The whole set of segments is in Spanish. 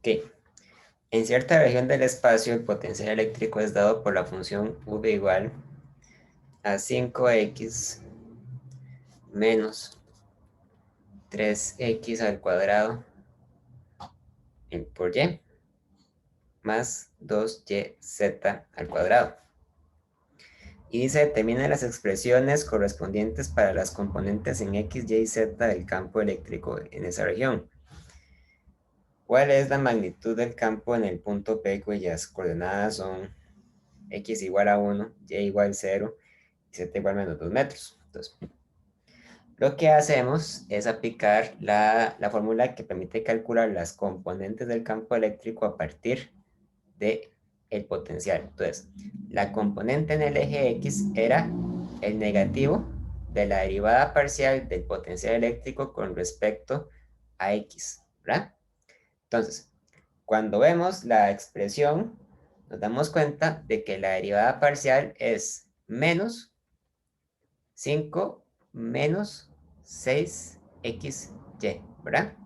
Ok. En cierta región del espacio, el potencial eléctrico es dado por la función V igual a 5x menos 3x al cuadrado por y más 2yz al cuadrado. Y dice, determina las expresiones correspondientes para las componentes en x, y y z del campo eléctrico en esa región. ¿Cuál es la magnitud del campo en el punto P cuyas coordenadas son x igual a 1, y igual a 0 y z igual a menos 2 metros? Entonces, lo que hacemos es aplicar la fórmula que permite calcular las componentes del campo eléctrico a partir de el potencial. Entonces, la componente en el eje X era el negativo de la derivada parcial del potencial eléctrico con respecto a X, ¿verdad? Entonces, cuando vemos la expresión, nos damos cuenta de que la derivada parcial es menos 5 menos 6xy, ¿verdad?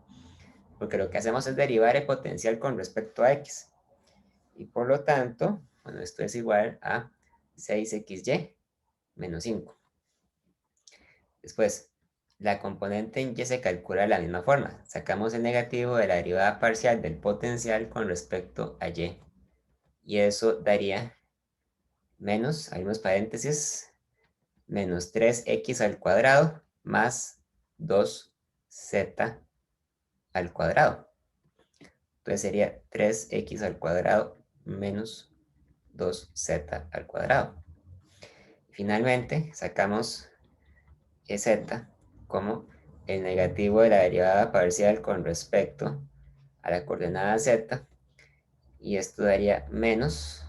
Porque lo que hacemos es derivar el potencial con respecto a x. Y por lo tanto, bueno, esto es igual a 6xy menos 5. Después, la componente en y se calcula de la misma forma. Sacamos el negativo de la derivada parcial del potencial con respecto a y. Y eso daría menos, abrimos paréntesis, menos 3x al cuadrado más 2z al cuadrado. Entonces sería 3x al cuadrado menos 2z al cuadrado. Finalmente, sacamos z como el negativo de la derivada parcial con respecto a la coordenada z, y esto daría menos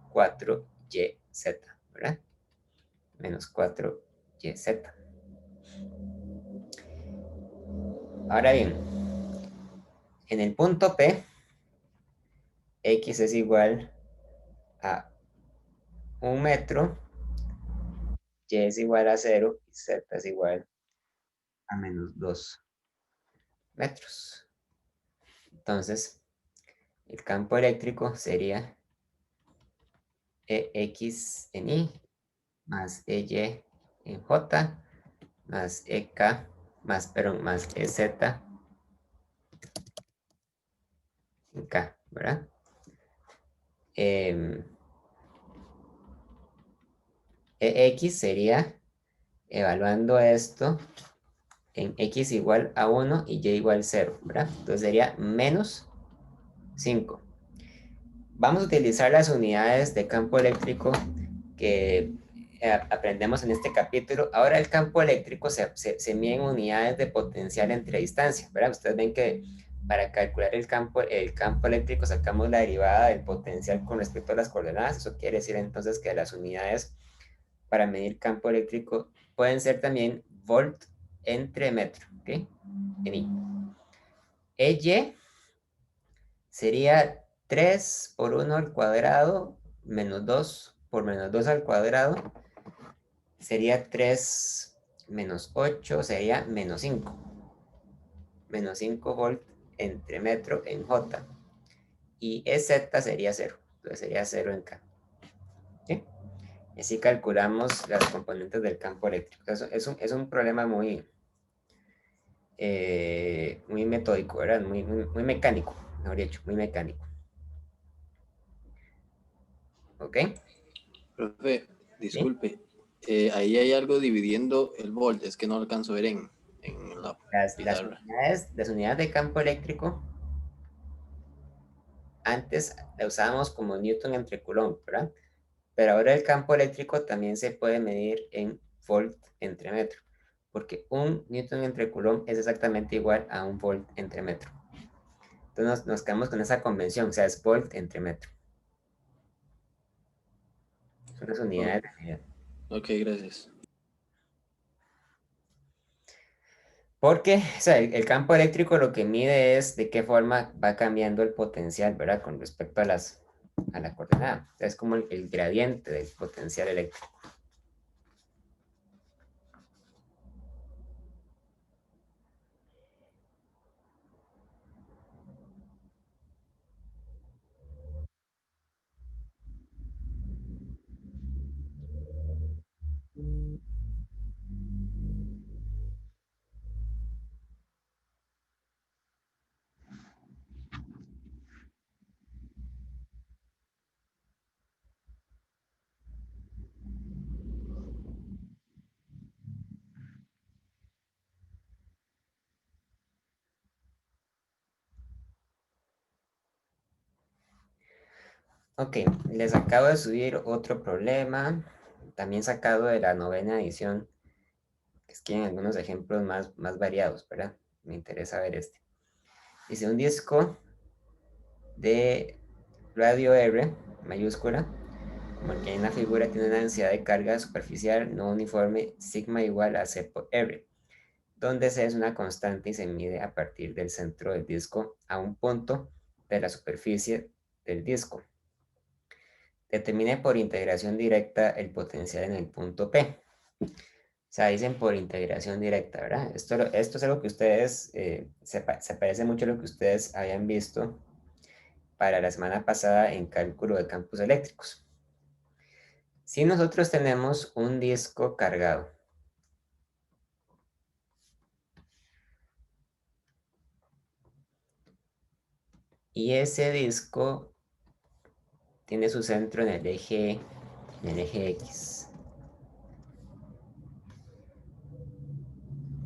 4yz, ¿verdad? Menos 4yz. Ahora bien, en el punto P, x es igual a 1 metro, y es igual a 0 y z es igual a menos 2 metros. Entonces, el campo eléctrico sería EX en Y más EY en J más EK más EZ en K, ¿verdad? EX sería, evaluando esto, en X igual a 1 y Y igual a 0, ¿verdad? Entonces sería menos 5. Vamos a utilizar las unidades de campo eléctrico que aprendemos en este capítulo. Ahora el campo eléctrico se mide en unidades de potencial entre distancias, ¿verdad? Ustedes ven que para calcular el campo eléctrico sacamos la derivada del potencial con respecto a las coordenadas. Eso quiere decir entonces que las unidades para medir campo eléctrico pueden ser también volt entre metro, ¿ok? En I. EY sería 3 por 1 al cuadrado menos 2 por menos 2 al cuadrado. Sería 3 menos 8, sería menos 5. Menos 5 volt entre metro en J. Y EZ sería 0. Entonces sería 0 en K. ¿Sí? Y así calculamos las componentes del campo eléctrico. Es un problema muy metódico, ¿verdad? Muy mecánico, mejor dicho, muy mecánico. ¿Ok? Profe, ¿Sí? disculpe, ahí hay algo dividiendo el volt, es que no alcanzo a ver en la pizarra. Las unidades de campo eléctrico antes la usábamos como Newton entre Coulomb, ¿verdad? Pero ahora el campo eléctrico también se puede medir en volt entre metro, porque un Newton entre Coulomb es exactamente igual a un volt entre metro. Entonces nos quedamos con esa convención, o sea, es volt entre metro. Son las Oh, unidades de medida. ok, gracias. Porque, o sea, el campo eléctrico lo que mide es de qué forma va cambiando el potencial, ¿verdad? Con respecto a la coordenada. Es como el gradiente del potencial eléctrico. Ok, les acabo de subir otro problema, también sacado de la 9ª edición. Es que hay algunos ejemplos más variados, ¿verdad? Me interesa ver este. Dice un disco de radio R mayúscula, como el que en la figura tiene una densidad de carga superficial no uniforme sigma igual a C por R, donde C es una constante y se mide a partir del centro del disco a un punto de la superficie del disco. Determine por integración directa el potencial en el punto P. O sea, dicen por integración directa, ¿verdad? Esto es algo que ustedes, se parece mucho a lo que ustedes habían visto para la semana pasada en cálculo de campos eléctricos. Si nosotros tenemos un disco cargado y ese disco tiene su centro en el eje X,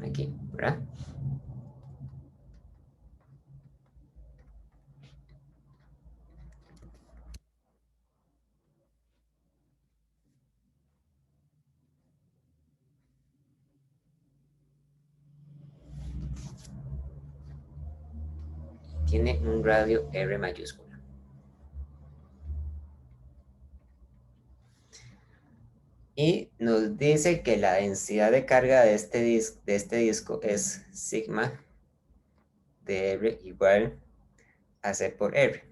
aquí, ¿verdad? Tiene un radio R mayúscula. Y nos dice que la densidad de carga de este disco es sigma de R igual a C por R.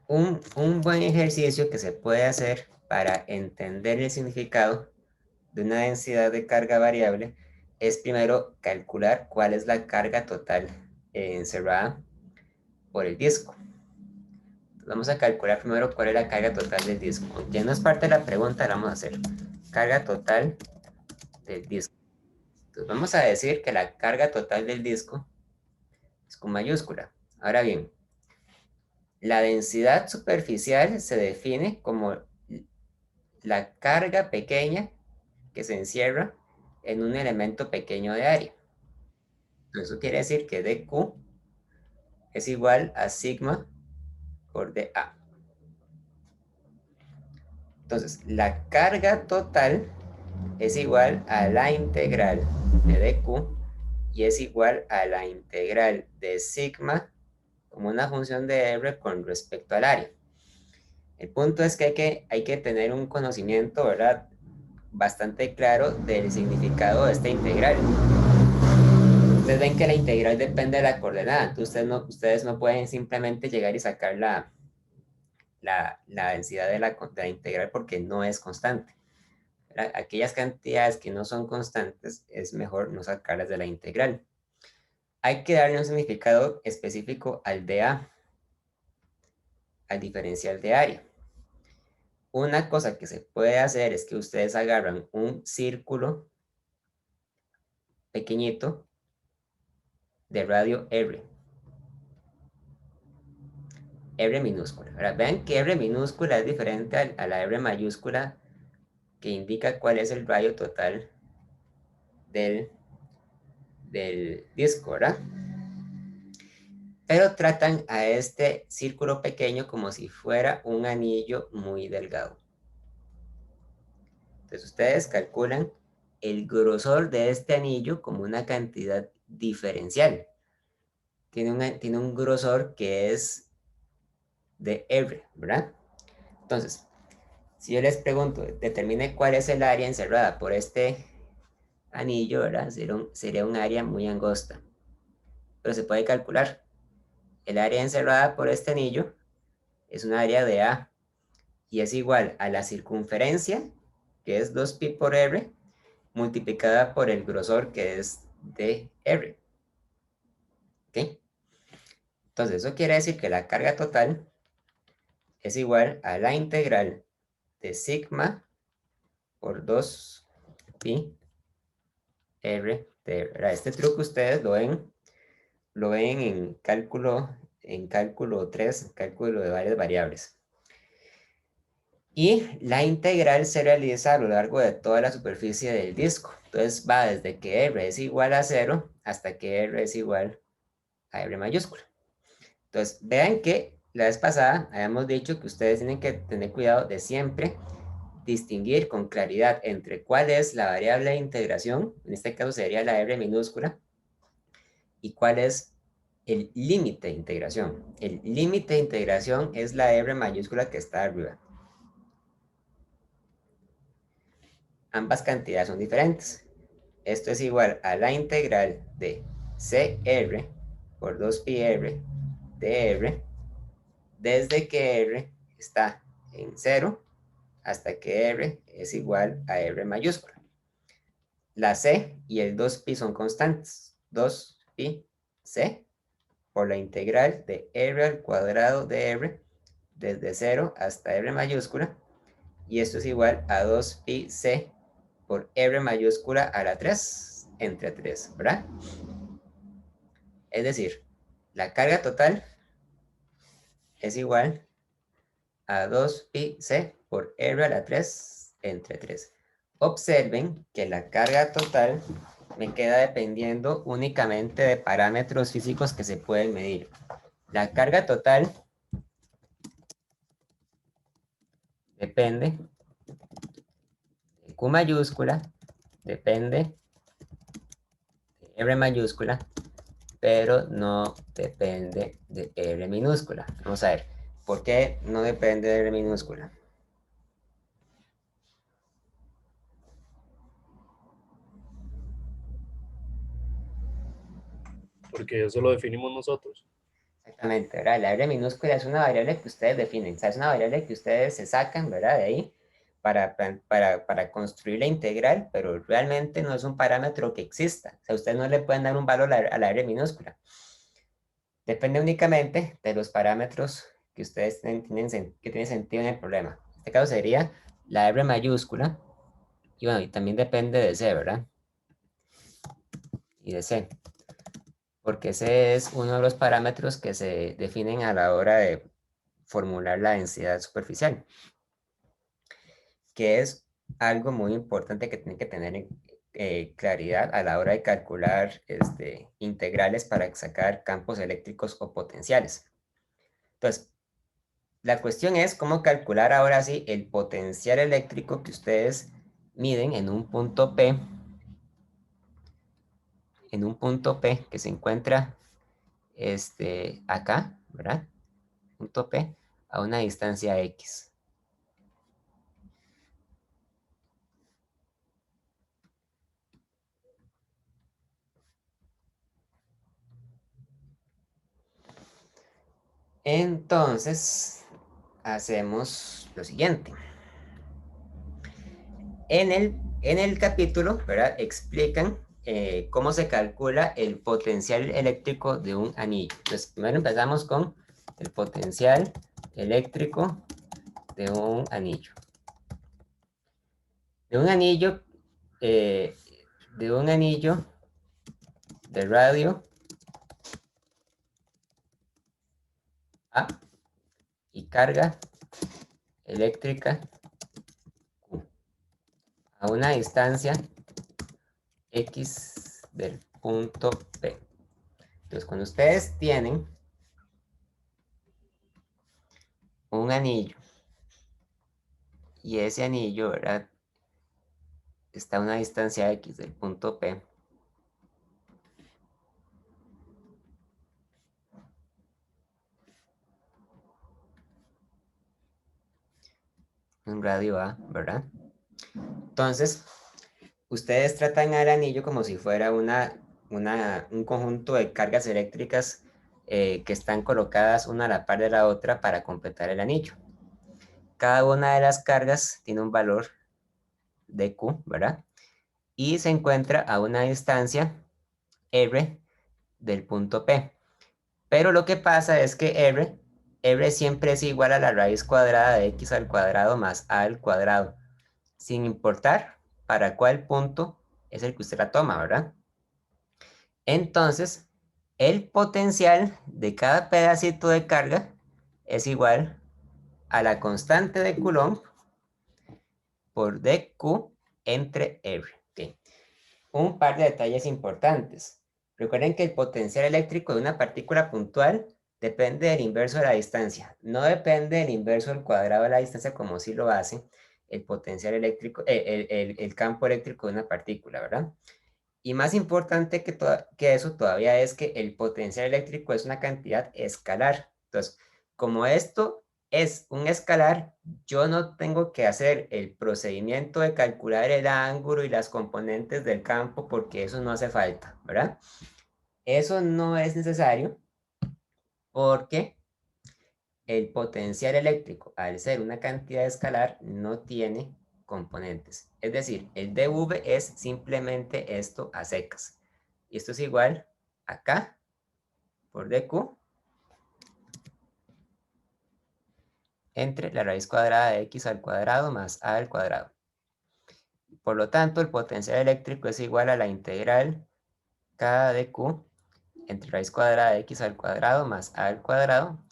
Un buen ejercicio que se puede hacer para entender el significado de una densidad de carga variable es primero calcular cuál es la carga total encerrada por el disco. Vamos a calcular primero cuál es la carga total del disco. Aunque no es parte de la pregunta, la vamos a hacer. Carga total del disco. Entonces vamos a decir que la carga total del disco es con mayúscula. Ahora bien, la densidad superficial se define como la carga pequeña que se encierra en un elemento pequeño de área. Entonces, eso quiere decir que dQ es igual a sigma por dA. Entonces, la carga total es igual a la integral de dQ y es igual a la integral de sigma como una función de R con respecto al área. El punto es que hay que tener un conocimiento, ¿verdad?, bastante claro del significado de esta integral. Ustedes ven que la integral depende de la coordenada, entonces ustedes no pueden simplemente llegar y sacar la densidad de la integral porque no es constante. Aquellas cantidades que no son constantes es mejor no sacarlas de la integral. Hay que darle un significado específico al dA, al diferencial de área. Una cosa que se puede hacer es que ustedes agarran un círculo pequeñito de radio R. R minúscula. Ahora, vean que R minúscula es diferente a la R mayúscula que indica cuál es el radio total del disco, ¿verdad? Pero tratan a este círculo pequeño como si fuera un anillo muy delgado. Entonces ustedes calculan el grosor de este anillo como una cantidad diferencial. Tiene un grosor que es de R, ¿verdad? Entonces, si yo les pregunto, determine cuál es el área encerrada por este anillo, ¿verdad? Sería un área muy angosta. Pero se puede calcular. El área encerrada por este anillo es un área de A y es igual a la circunferencia, que es 2pi por R, multiplicada por el grosor, que es dr. ¿Ok? Entonces, eso quiere decir que la carga total es igual a la integral de sigma por 2pi r de R. Este truco ustedes lo ven en cálculo 3, cálculo de varias variables. Y la integral se realiza a lo largo de toda la superficie del disco. Entonces va desde que R es igual a 0 hasta que R es igual a R mayúscula. Entonces vean que la vez pasada habíamos dicho que ustedes tienen que tener cuidado de siempre distinguir con claridad entre cuál es la variable de integración, en este caso sería la R minúscula, y cuál es el límite de integración. El límite de integración es la R mayúscula que está arriba. Ambas cantidades son diferentes. Esto es igual a la integral de CR por 2πr de R desde que R está en 0 hasta que R es igual a R mayúscula. La C y el 2pi son constantes. 2pi C por la integral de R al cuadrado de R desde 0 hasta R mayúscula. Y esto es igual a 2pi C por R mayúscula a la 3 entre 3, ¿verdad? Es decir, la carga total es igual a 2pi C por R a la 3 entre 3. Observen que la carga total me queda dependiendo únicamente de parámetros físicos que se pueden medir. La carga total depende de Q mayúscula, depende de R mayúscula, pero no depende de R minúscula. Vamos a ver, ¿por qué no depende de R minúscula? Porque eso lo definimos nosotros. Exactamente, ¿verdad? La R minúscula es una variable que ustedes definen, o sea, es una variable que ustedes se sacan, ¿verdad? De ahí para construir la integral, pero realmente no es un parámetro que exista. O sea, ustedes no le pueden dar un valor a la R minúscula. Depende únicamente de los parámetros que ustedes que tienen sentido en el problema. En este caso sería la R mayúscula, y bueno, y también depende de C, ¿verdad? Y de C, porque ese es uno de los parámetros que se definen a la hora de formular la densidad superficial, que es algo muy importante que tienen que tener en claridad a la hora de calcular integrales para sacar campos eléctricos o potenciales. Entonces, la cuestión es cómo calcular ahora sí el potencial eléctrico que ustedes miden en un punto P que se encuentra acá, ¿verdad? Punto P a una distancia X. Entonces, hacemos lo siguiente. En el capítulo, ¿verdad? Explican cómo se calcula el potencial eléctrico de un anillo. Entonces, primero empezamos con el potencial eléctrico de un anillo. De un anillo, eh, de un anillo de radio A y carga eléctrica Q a una distancia X del punto P. Entonces, cuando ustedes tienen un anillo y ese anillo, ¿verdad? Está a una distancia X del punto P. Un radio A, ¿verdad? Entonces, ustedes tratan al anillo como si fuera un conjunto de cargas eléctricas que están colocadas una a la par de la otra para completar el anillo. Cada una de las cargas tiene un valor de Q, ¿verdad? Y se encuentra a una distancia R del punto P. Pero lo que pasa es que R siempre es igual a la raíz cuadrada de X al cuadrado más A al cuadrado, sin importar para cuál punto es el que usted la toma, ¿verdad? Entonces, el potencial de cada pedacito de carga es igual a la constante de Coulomb por dQ entre R. Okay. Un par de detalles importantes. Recuerden que el potencial eléctrico de una partícula puntual Depende del inverso de la distancia. No depende del inverso del cuadrado de la distancia como sí lo hace el potencial eléctrico, el campo eléctrico de una partícula, ¿verdad? Y más importante que eso todavía es que el potencial eléctrico es una cantidad escalar. Entonces, como esto es un escalar, yo no tengo que hacer el procedimiento de calcular el ángulo y las componentes del campo porque eso no hace falta, ¿verdad? Eso no es necesario porque el potencial eléctrico, al ser una cantidad escalar, no tiene componentes. Es decir, el dV es simplemente esto a secas. Y esto es igual a K por dQ entre la raíz cuadrada de x al cuadrado más a al cuadrado. Por lo tanto, el potencial eléctrico es igual a la integral K de Q entre raíz cuadrada de x al cuadrado más a al cuadrado.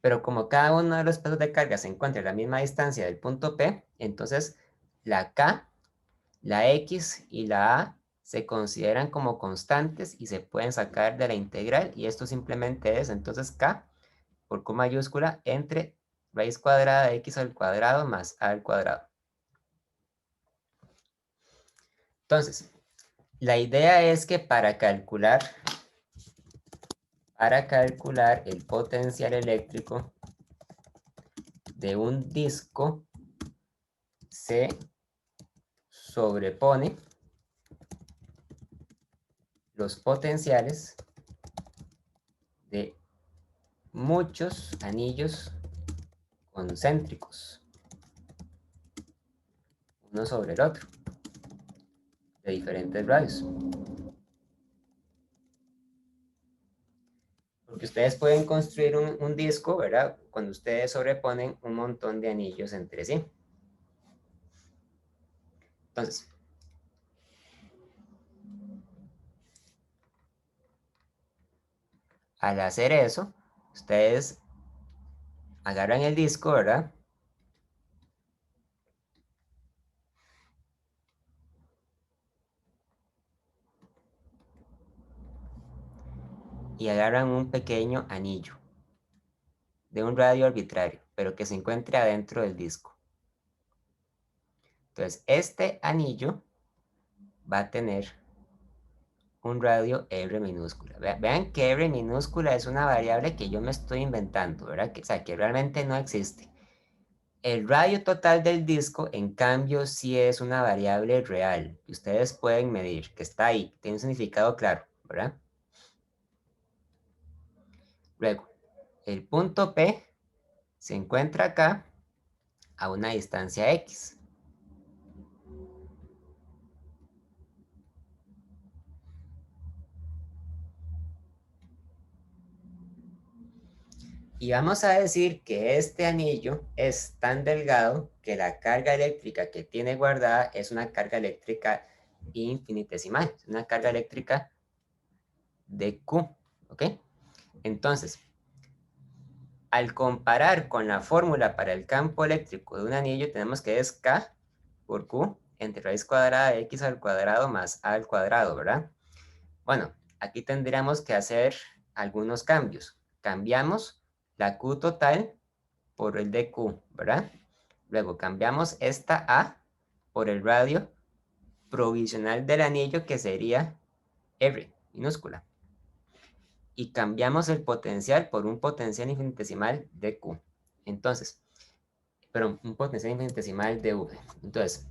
Pero como cada uno de los pesos de carga se encuentra a la misma distancia del punto P, entonces la K, la X y la A se consideran como constantes y se pueden sacar de la integral, y esto simplemente es entonces K por Q mayúscula entre raíz cuadrada de X al cuadrado más A al cuadrado. Entonces, la idea es que para calcular el potencial eléctrico de un disco se sobrepone los potenciales de muchos anillos concéntricos, uno sobre el otro, de diferentes radios. Porque ustedes pueden construir un disco, ¿verdad? Cuando ustedes sobreponen un montón de anillos entre sí. Entonces, al hacer eso, ustedes agarran el disco, ¿verdad? Y agarran un pequeño anillo de un radio arbitrario, pero que se encuentre adentro del disco. Entonces, este anillo va a tener un radio R minúscula. Vean que R minúscula es una variable que yo me estoy inventando, ¿verdad? O sea, que realmente no existe. El radio total del disco, en cambio, sí es una variable real, que ustedes pueden medir, que está ahí, tiene un significado claro, ¿verdad? Luego, el punto P se encuentra acá a una distancia X. Y vamos a decir que este anillo es tan delgado que la carga eléctrica que tiene guardada es una carga eléctrica infinitesimal, una carga eléctrica de Q, ¿ok? Entonces, al comparar con la fórmula para el campo eléctrico de un anillo, tenemos que es K por Q entre raíz cuadrada de X al cuadrado más A al cuadrado, ¿verdad? Bueno, aquí tendríamos que hacer algunos cambios. Cambiamos la Q total por el dQ, ¿verdad? Luego cambiamos esta A por el radio provisional del anillo, que sería R minúscula. Y cambiamos el potencial por un potencial infinitesimal de Q. Entonces, pero un potencial infinitesimal de V. Entonces,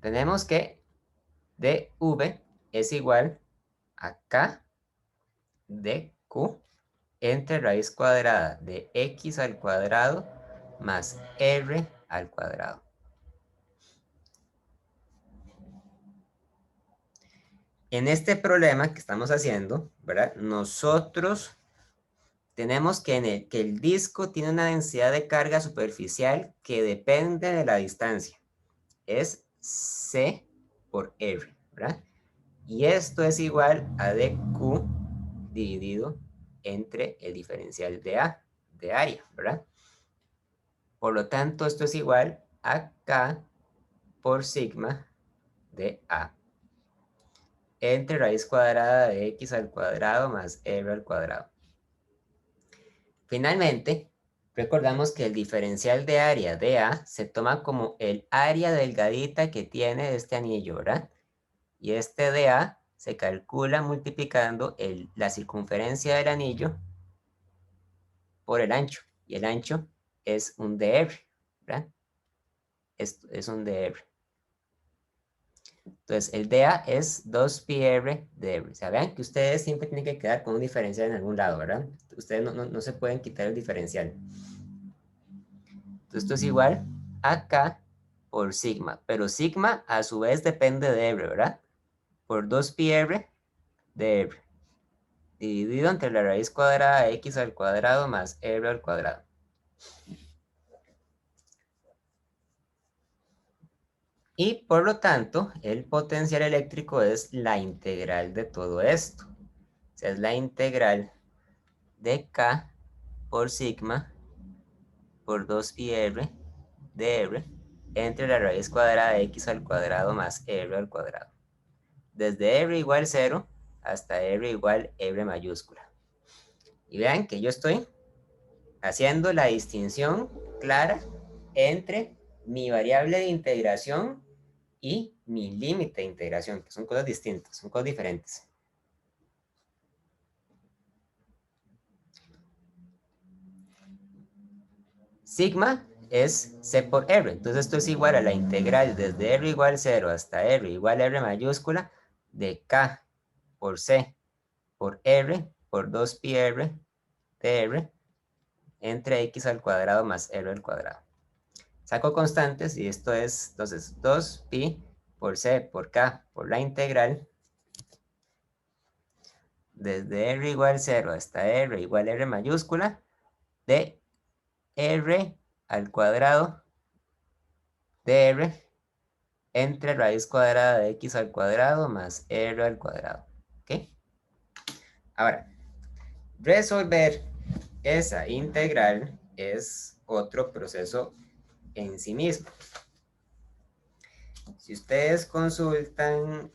tenemos que dV es igual a K de Q entre raíz cuadrada de X al cuadrado más R al cuadrado. En este problema que estamos haciendo, ¿verdad? Nosotros tenemos que el disco tiene una densidad de carga superficial que depende de la distancia. Es C por R, ¿verdad? Y esto es igual a dQ dividido entre el diferencial de A, de área, ¿verdad? Por lo tanto, esto es igual a K por sigma de A entre raíz cuadrada de X al cuadrado más R al cuadrado. Finalmente, recordamos que el diferencial de área de A se toma como el área delgadita que tiene este anillo, ¿verdad? Y este de A se calcula multiplicando la circunferencia del anillo por el ancho. Y el ancho es un dr, ¿verdad? Esto es un dr. Entonces, el dA es 2πr dr. O sea, vean que ustedes siempre tienen que quedar con un diferencial en algún lado, ¿verdad? Ustedes no se pueden quitar el diferencial. Entonces, esto es igual a K por sigma. Pero sigma, a su vez, depende de R, ¿verdad? Por 2πr dr. Dividido entre la raíz cuadrada de x al cuadrado más r al cuadrado. Y por lo tanto, el potencial eléctrico es la integral de todo esto. O sea, es la integral de K por sigma por 2πr dr entre la raíz cuadrada de x al cuadrado más r al cuadrado. Desde r igual 0 hasta r igual r mayúscula. Y vean que yo estoy haciendo la distinción clara entre mi variable de integración y mi límite de integración, que son cosas distintas, son cosas diferentes. Sigma es C por R, entonces esto es igual a la integral desde R igual 0 hasta R igual R mayúscula de K por C por R por 2πr dr entre x al cuadrado más r al cuadrado. Saco constantes y esto es, entonces, 2pi por c por k por la integral desde r igual 0 hasta r igual r mayúscula de r al cuadrado de r entre raíz cuadrada de x al cuadrado más r al cuadrado. ¿Ok? Ahora, resolver esa integral es otro proceso en sí mismo. Si ustedes consultan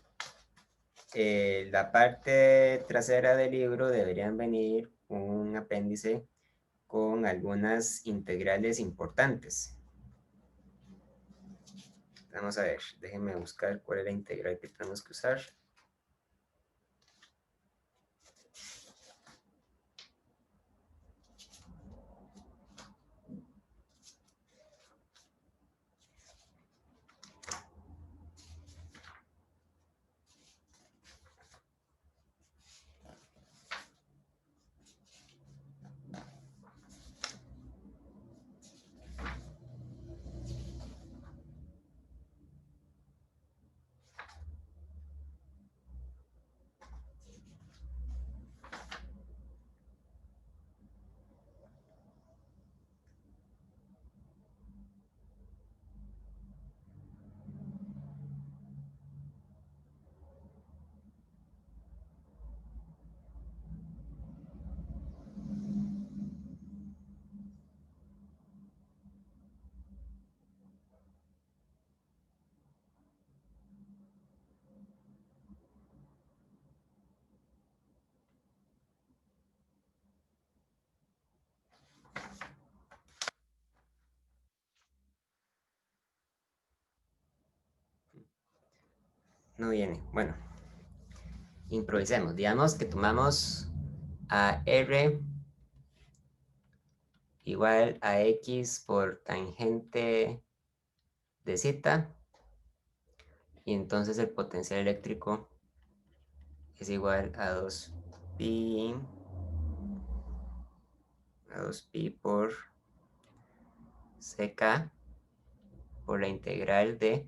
la parte trasera del libro, deberían venir un apéndice con algunas integrales importantes. Vamos a ver, déjenme buscar cuál es la integral que tenemos que usar. No viene. Bueno, improvisemos. Digamos que tomamos a R igual a X por tangente de Z. Y entonces el potencial eléctrico es igual a 2pi por CK por la integral de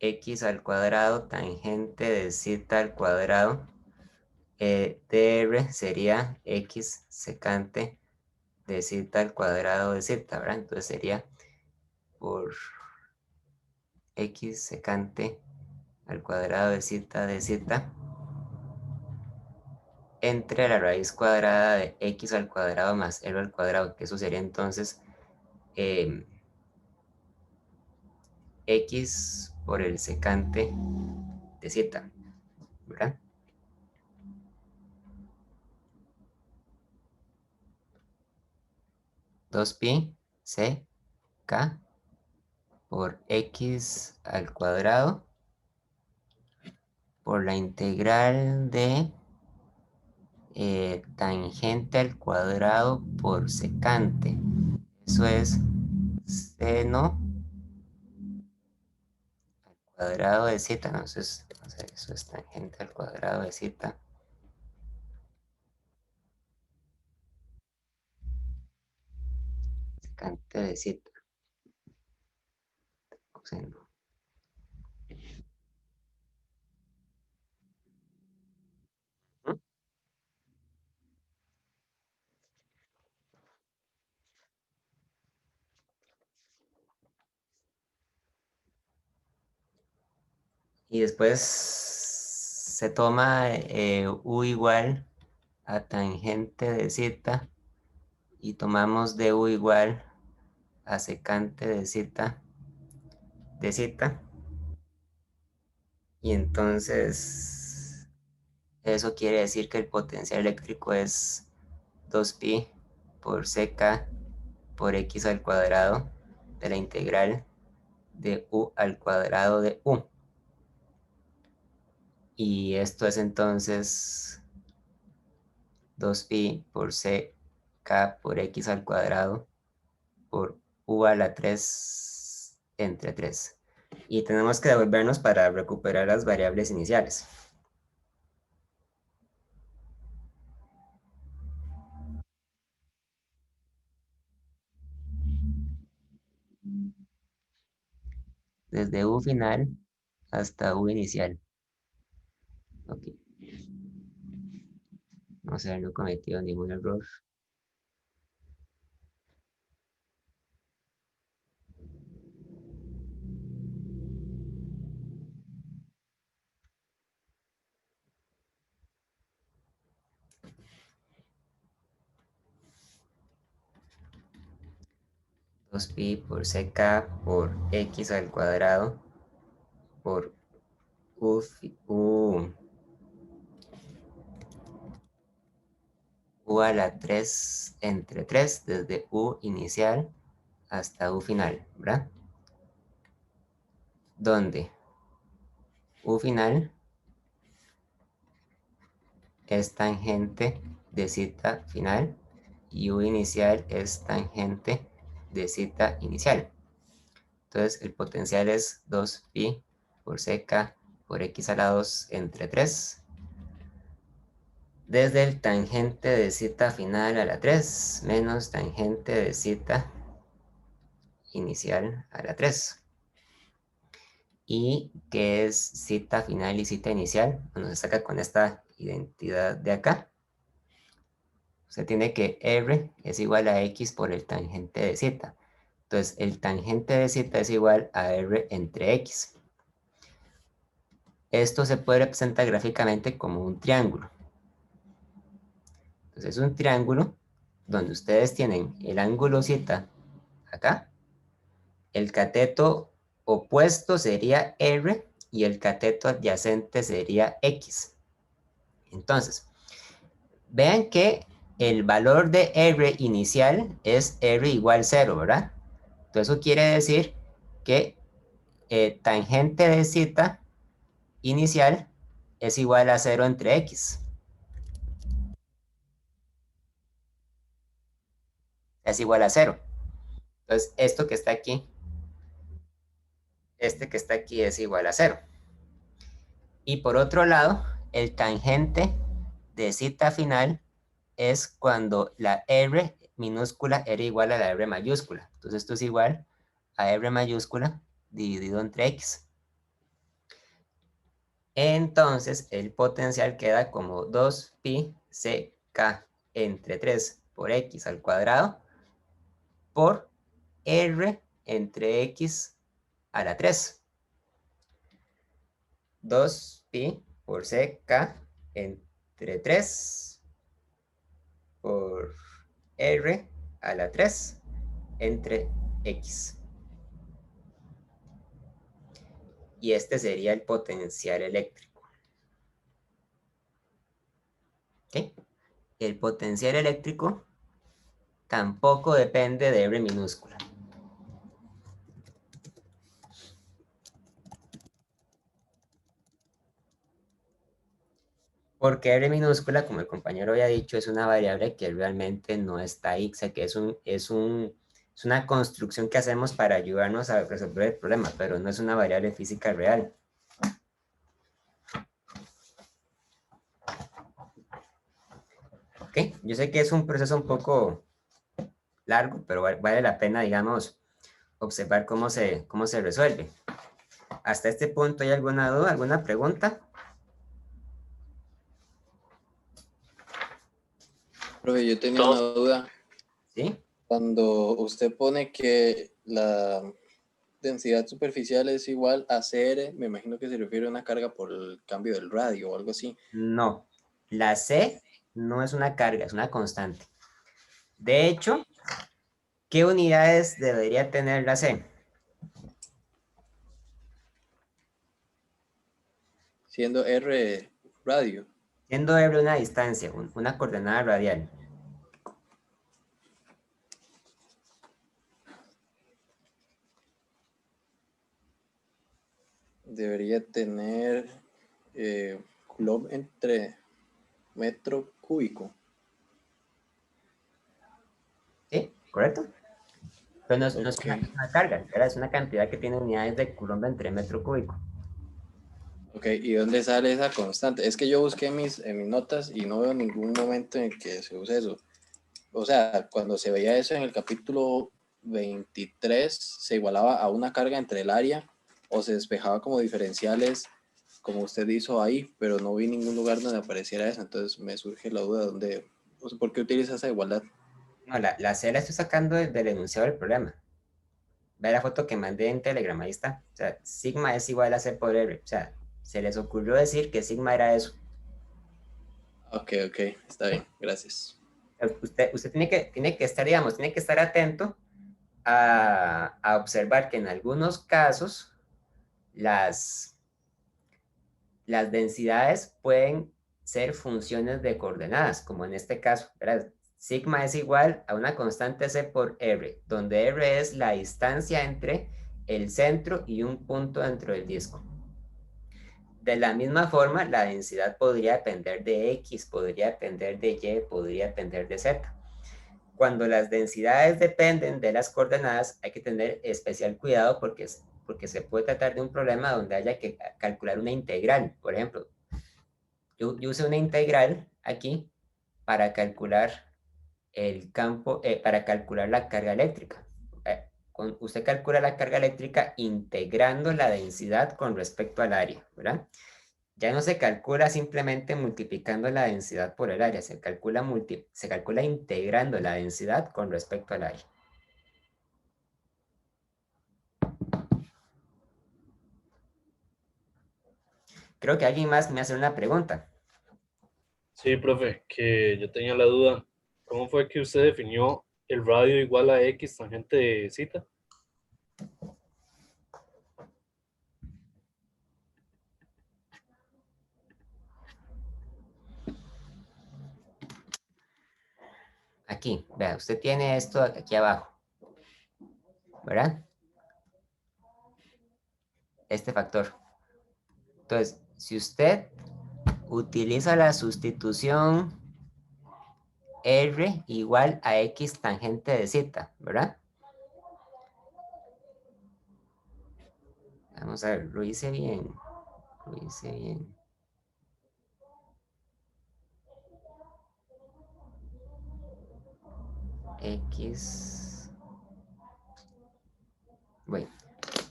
x al cuadrado tangente de z al cuadrado. dr sería x secante de z al cuadrado de z, ¿verdad? Entonces sería por x secante al cuadrado de z entre la raíz cuadrada de x al cuadrado más r al cuadrado, que eso sería entonces x por el secante de z, ¿verdad? 2pi c k por x al cuadrado por la integral de tangente al cuadrado por secante. Eso es seno al cuadrado de zeta. No, eso es tangente al cuadrado de zeta. Secante de zeta. Seno. Y después se toma u igual a tangente de zeta y tomamos du igual a secante de zeta y entonces eso quiere decir que el potencial eléctrico es 2pi por ck por x al cuadrado de la integral de u al cuadrado de u. Y esto es entonces 2pi por ck por x al cuadrado por u a la 3 entre 3. Y tenemos que devolvernos para recuperar las variables iniciales. Desde u final hasta u inicial. Ok. No sé, no he cometido ningún error. 2pi por ck por x al cuadrado por u a la 3 entre 3 desde u inicial hasta u final, ¿verdad? Donde u final es tangente de zeta final y u inicial es tangente de zeta inicial. Entonces el potencial es 2pi por ck por x a la 2 entre 3 desde el tangente de zeta final a la 3 menos tangente de zeta inicial a la 3. ¿Y qué es zeta final y zeta inicial? Bueno, se saca con esta identidad de acá. Se tiene que R es igual a X por el tangente de zeta. Entonces, el tangente de zeta es igual a R entre X. Esto se puede representar gráficamente como un triángulo. Entonces, es un triángulo donde ustedes tienen el ángulo zeta acá. El cateto opuesto sería R y el cateto adyacente sería X. Entonces, vean que el valor de R inicial es R igual 0, ¿verdad? Entonces eso quiere decir que tangente de zeta inicial es igual a 0 entre X. Es igual a 0. Entonces esto que está aquí, este que está aquí es igual a 0. Y por otro lado, el tangente de zeta final es cuando la R minúscula era igual a la R mayúscula. Entonces esto es igual a R mayúscula dividido entre X. Entonces el potencial queda como 2pi ck entre 3 por x al cuadrado por R entre x a la 3. 2pi por ck entre 3 por R a la 3 entre x. Y este sería el potencial eléctrico. ¿Okay? El potencial eléctrico tampoco depende de R minúscula. Porque R minúscula, como el compañero había dicho, es una variable que realmente no está ahí, o sea que es una construcción que hacemos para ayudarnos a resolver el problema, pero no es una variable física real. Ok, yo sé que es un proceso un poco largo, pero vale la pena, digamos, observar cómo se resuelve. ¿Hasta este punto hay alguna duda, alguna pregunta? Profe, yo tenía una duda. ¿Sí? Cuando usted pone que la densidad superficial es igual a CR, me imagino que se refiere a una carga por el cambio del radio o algo así. No, la C no es una carga, es una constante. De hecho, ¿qué unidades debería tener la C? Siendo R radio. Siendo R una distancia, una coordenada radial. Debería tener Coulomb entre metro cúbico. ¿Sí? ¿Correcto? Pero no es Ok, una carga, ¿verdad? Es una cantidad que tiene unidades de Coulomb entre metro cúbico. ok. ¿Y dónde sale esa constante? Es que yo busqué en mis notas y no veo ningún momento en el que se use eso. O sea, cuando se veía eso en el capítulo 23, se igualaba a una carga entre el área o se despejaba como diferenciales, como usted hizo ahí, pero no vi ningún lugar donde apareciera eso. Entonces me surge la duda, ¿dónde, o sea, ¿por qué utiliza esa igualdad? No, la C la estoy sacando del enunciado del problema. Ve la foto que mandé en Telegram, ahí está. O sea, sigma es igual a C por R. O sea, se les ocurrió decir que sigma era eso. Ok, ok, está bien, gracias. Usted tiene que estar, digamos, tiene que estar atento a observar que en algunos casos las densidades pueden ser funciones de coordenadas, como en este caso, ¿verdad? Sigma es igual a una constante C por R, donde R es la distancia entre el centro y un punto dentro del disco. De la misma forma, la densidad podría depender de X, podría depender de Y, podría depender de Z. Cuando las densidades dependen de las coordenadas, hay que tener especial cuidado porque se puede tratar de un problema donde haya que calcular una integral. Por ejemplo, yo usé una integral aquí para calcular el campo, para calcular la carga eléctrica. Usted calcula la carga eléctrica integrando la densidad con respecto al área, ¿verdad? Ya no se calcula simplemente multiplicando la densidad por el área, se calcula integrando la densidad con respecto al área. Creo que alguien más me hace una pregunta. Sí, profe, que yo tenía la duda. ¿Cómo fue que usted definió el radio igual a X tangente de cita? Aquí, vea, usted tiene esto aquí abajo, ¿verdad? Este factor. Entonces, si usted utiliza la sustitución R igual a X tangente de zeta, ¿verdad? Vamos a ver, lo hice bien. Lo hice bien. X. Bueno,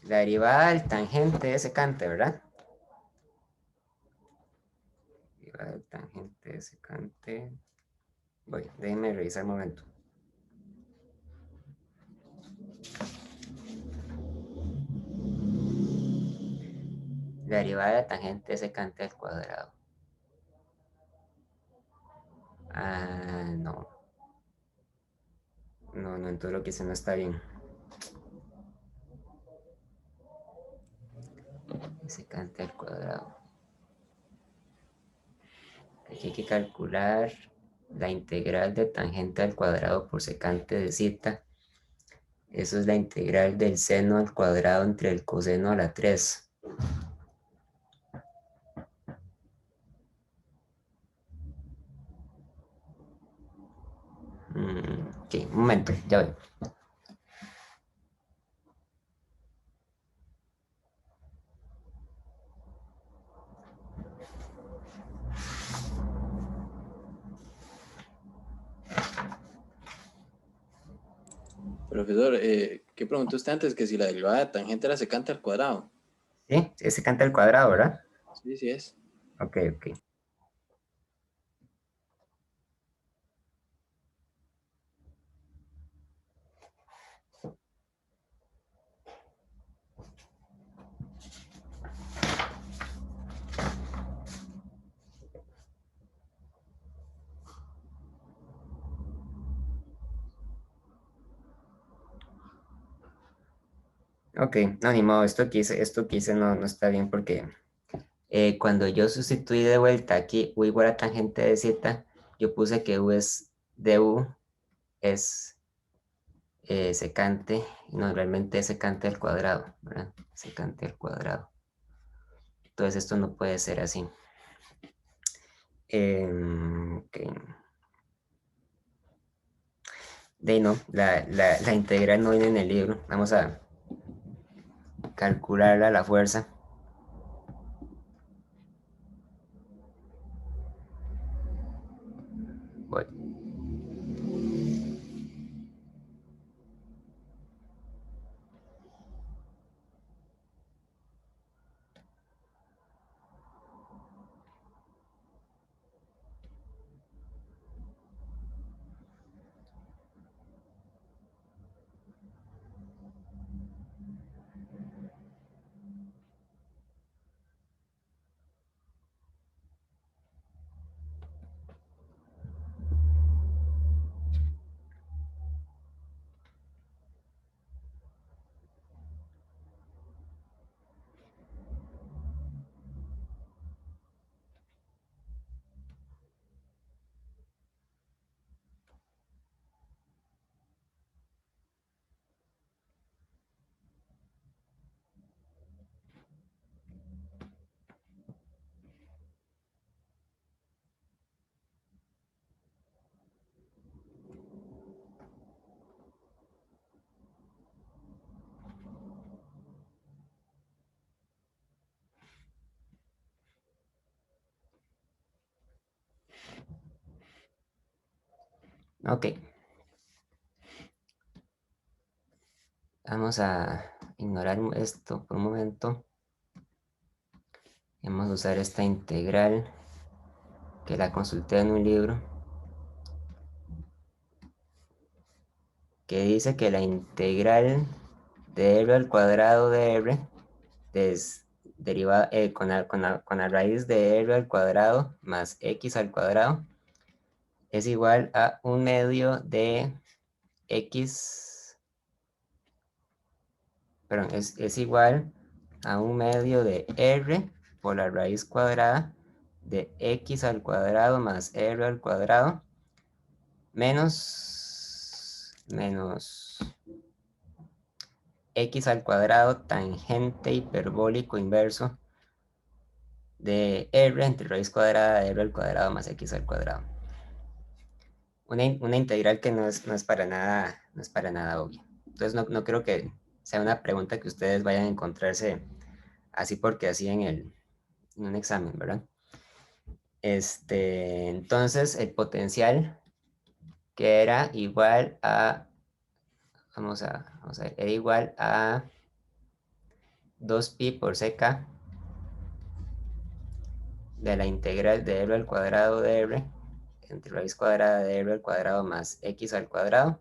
la derivada del tangente de secante, ¿verdad? Derivada del tangente de secante. Voy, déjenme revisar un momento. La derivada de la tangente de secante al cuadrado. Ah, no. No, no, entonces lo que hice no está bien. Secante al cuadrado. Aquí hay que calcular. la integral de tangente al cuadrado por secante de zeta. Eso es la integral del seno al cuadrado entre el coseno a la 3. Ok, un momento, ya voy. Profesor, ¿qué preguntó usted antes? Que si la derivada de tangente era secante al cuadrado. Sí, es secante al cuadrado, ¿verdad? Sí, sí es. Ok, ok. Ok, no, ni modo, esto que hice no está bien porque cuando yo sustituí de vuelta aquí u igual a tangente de zeta, yo puse que u es du es secante, y no, realmente es secante al cuadrado, ¿verdad? Secante al cuadrado. Entonces esto no puede ser así. Ok. De ahí no, la integral no viene en el libro. Vamos a calcularla a la fuerza. Voy. Ok. Vamos a ignorar esto por un momento. Vamos a usar esta integral que la consulté en un libro que dice que la integral de r al cuadrado de r derivada con la raíz de r al cuadrado más x al cuadrado es igual a un medio de x, perdón, es igual a un medio de r por la raíz cuadrada de x al cuadrado más r al cuadrado menos x al cuadrado tangente hiperbólico inverso de r entre raíz cuadrada de r al cuadrado más x al cuadrado. Una integral que no es para nada obvia. Entonces no creo que sea una pregunta que ustedes vayan a encontrarse así porque así en un examen, ¿verdad? Entonces el potencial que era igual a, vamos a ver, era igual a 2pi por ck de la integral de r al cuadrado de r entre raíz cuadrada de r al cuadrado más x al cuadrado,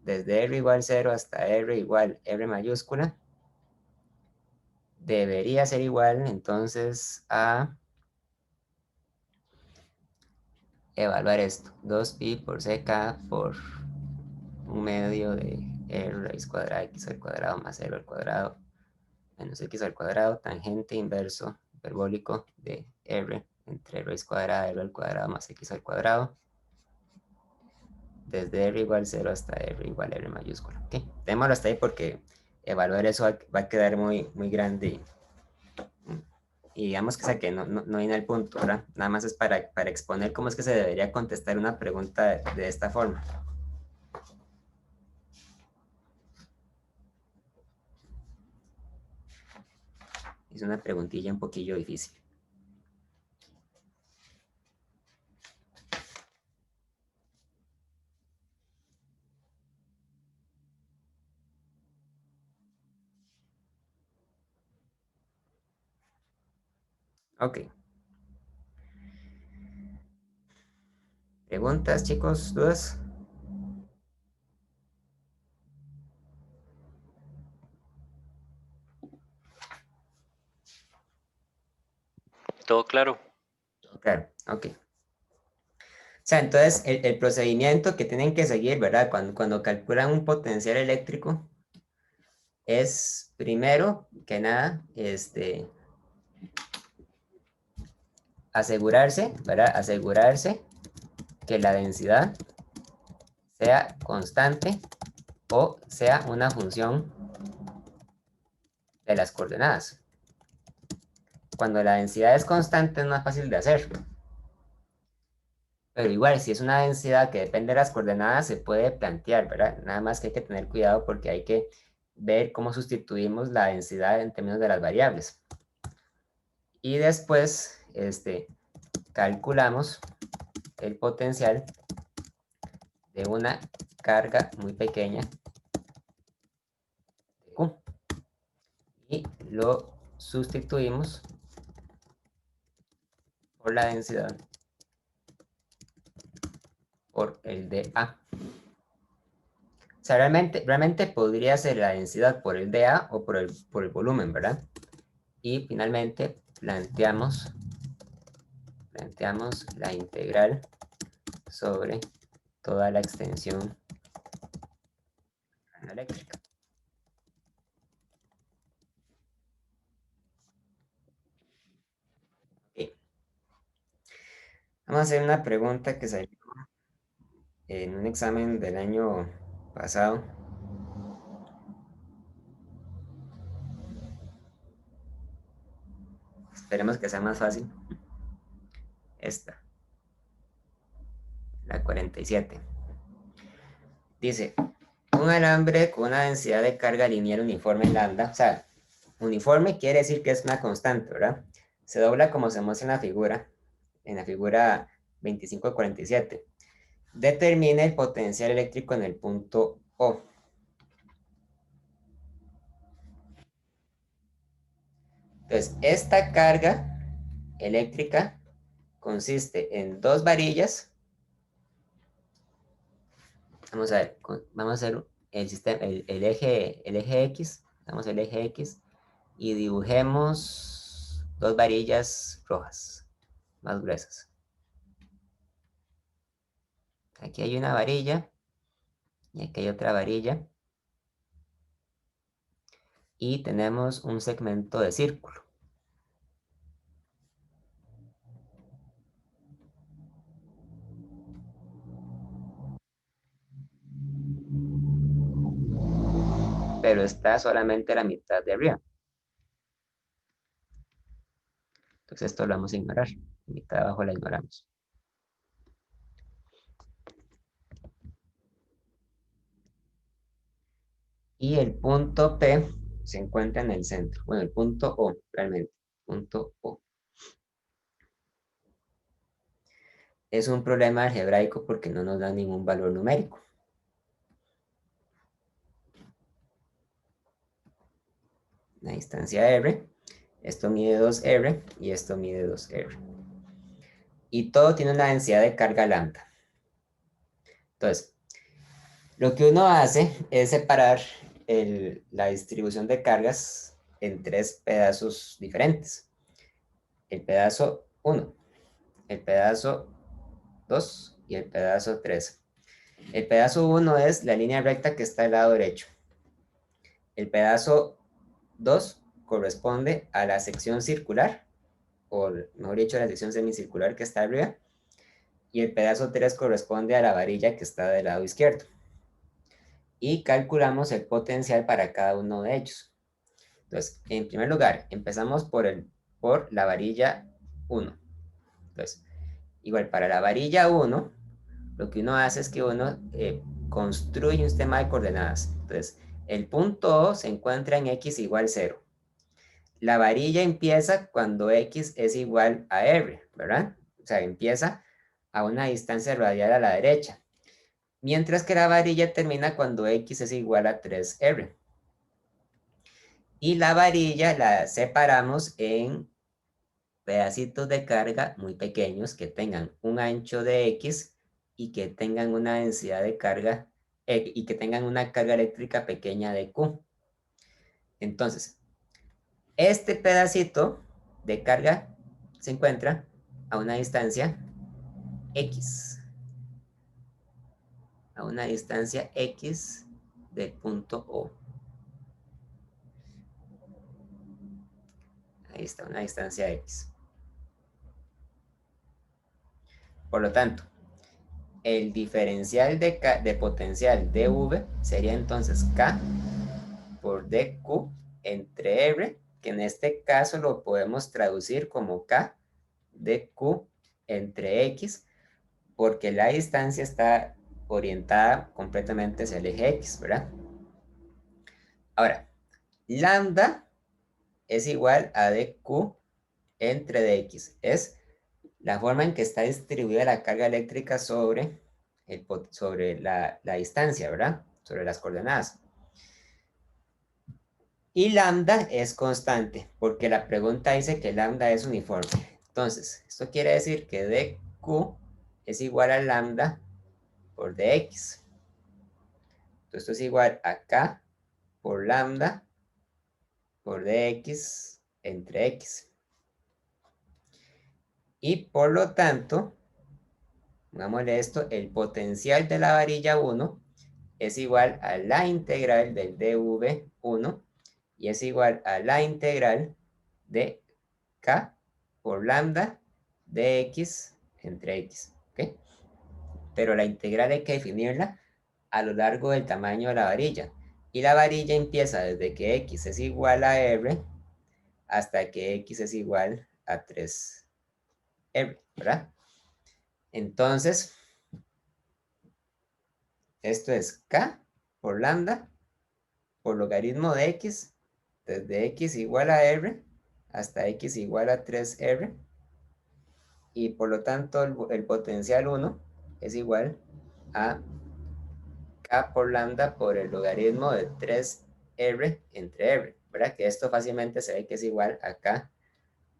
desde r igual 0 hasta r igual r mayúscula, debería ser igual entonces a evaluar esto, 2pi por ck por un medio de r raíz cuadrada x al cuadrado más 0 al cuadrado menos x al cuadrado, tangente inverso hiperbólico de r entre raíz cuadrada de r al cuadrado más x al cuadrado, desde R igual 0 hasta R igual R mayúscula. Ok, démoslo hasta ahí porque evaluar eso va a quedar muy, muy grande y digamos que saqué, no viene al punto, ¿verdad? Nada más es para exponer cómo es que se debería contestar una pregunta de esta forma. Es una preguntilla un poquillo difícil. Ok. ¿Preguntas, chicos? ¿Dudas? Todo claro. Claro, ok. O sea, entonces el procedimiento que tienen que seguir, ¿verdad? Cuando calculan un potencial eléctrico es primero que nada, asegurarse, ¿verdad? Asegurarse que la densidad sea constante o sea una función de las coordenadas. Cuando la densidad es constante es más fácil de hacer. Pero igual, si es una densidad que depende de las coordenadas, se puede plantear, ¿verdad? Nada más que hay que tener cuidado porque hay que ver cómo sustituimos la densidad en términos de las variables. Y después, calculamos el potencial de una carga muy pequeña de Q. Y lo sustituimos por la densidad por el dA. O sea, realmente podría ser la densidad por el dA o por el volumen, ¿verdad? Y finalmente planteamos la integral sobre toda la extensión eléctrica. Okay. Vamos a hacer una pregunta que salió en un examen del año pasado. Esperemos que sea más fácil. Esta, la 47. Dice, un alambre con una densidad de carga lineal uniforme lambda, o sea, uniforme quiere decir que es una constante, ¿verdad? Se dobla como se muestra en la figura 2547. Determina el potencial eléctrico en el punto O. Entonces, esta carga eléctrica consiste en dos varillas. Vamos a ver, vamos a hacer el sistema, el eje X. Damos el eje X y dibujemos dos varillas rojas, más gruesas. Aquí hay una varilla y aquí hay otra varilla. Y tenemos un segmento de círculo. Pero está solamente la mitad de arriba. Entonces esto lo vamos a ignorar. La mitad de abajo la ignoramos. Y el punto P se encuentra en el centro. Bueno, el punto O, realmente. Punto O. Es un problema algebraico porque no nos da ningún valor numérico. La distancia R. Esto mide 2R y esto mide 2R. Y todo tiene una densidad de carga lambda. Entonces, lo que uno hace es separar la distribución de cargas en tres pedazos diferentes. El pedazo 1, el pedazo 2 y el pedazo 3. El pedazo 1 es la línea recta que está al lado derecho. El pedazo 2 corresponde a la sección circular, o mejor dicho, a la sección semicircular que está arriba. y el pedazo 3 corresponde a la varilla que está del lado izquierdo. Y calculamos el potencial para cada uno de ellos. Entonces, en primer lugar, empezamos por la varilla 1. Entonces, igual para la varilla 1, lo que uno hace es que uno construye un sistema de coordenadas. Entonces, el punto O se encuentra en x igual 0. La varilla empieza cuando x es igual a r, ¿verdad? O sea, empieza a una distancia radial a la derecha. Mientras que la varilla termina cuando x es igual a 3r. Y la varilla la separamos en pedacitos de carga muy pequeños que tengan un ancho de x y que tengan una densidad de carga y que tengan una carga eléctrica pequeña de q. Entonces, este pedacito de carga se encuentra a una distancia x. A una distancia x del punto O. Ahí está, una distancia x. Por lo tanto, el diferencial de potencial dV sería entonces K por dQ entre R, que en este caso lo podemos traducir como K dQ entre X, porque la distancia está orientada completamente hacia el eje X, ¿verdad? Ahora, lambda es igual a dQ entre dx. Es la forma en que está distribuida la carga eléctrica sobre la distancia, ¿verdad? Sobre las coordenadas. Y lambda es constante, porque la pregunta dice que lambda es uniforme. Entonces, esto quiere decir que dq es igual a lambda por dx. Entonces, esto es igual a k por lambda por dx entre x. Y por lo tanto, pongámosle esto, el potencial de la varilla 1 es igual a la integral del dv1 y es igual a la integral de k por lambda de x entre x. ¿Okay? Pero la integral hay que definirla a lo largo del tamaño de la varilla. Y la varilla empieza desde que x es igual a r hasta que x es igual a 3r, ¿verdad? Entonces, esto es k por lambda por logaritmo de x, desde x igual a r hasta x igual a 3r, y por lo tanto el potencial 1 es igual a k por lambda por el logaritmo de 3r entre r, ¿verdad? Que esto fácilmente se ve que es igual a k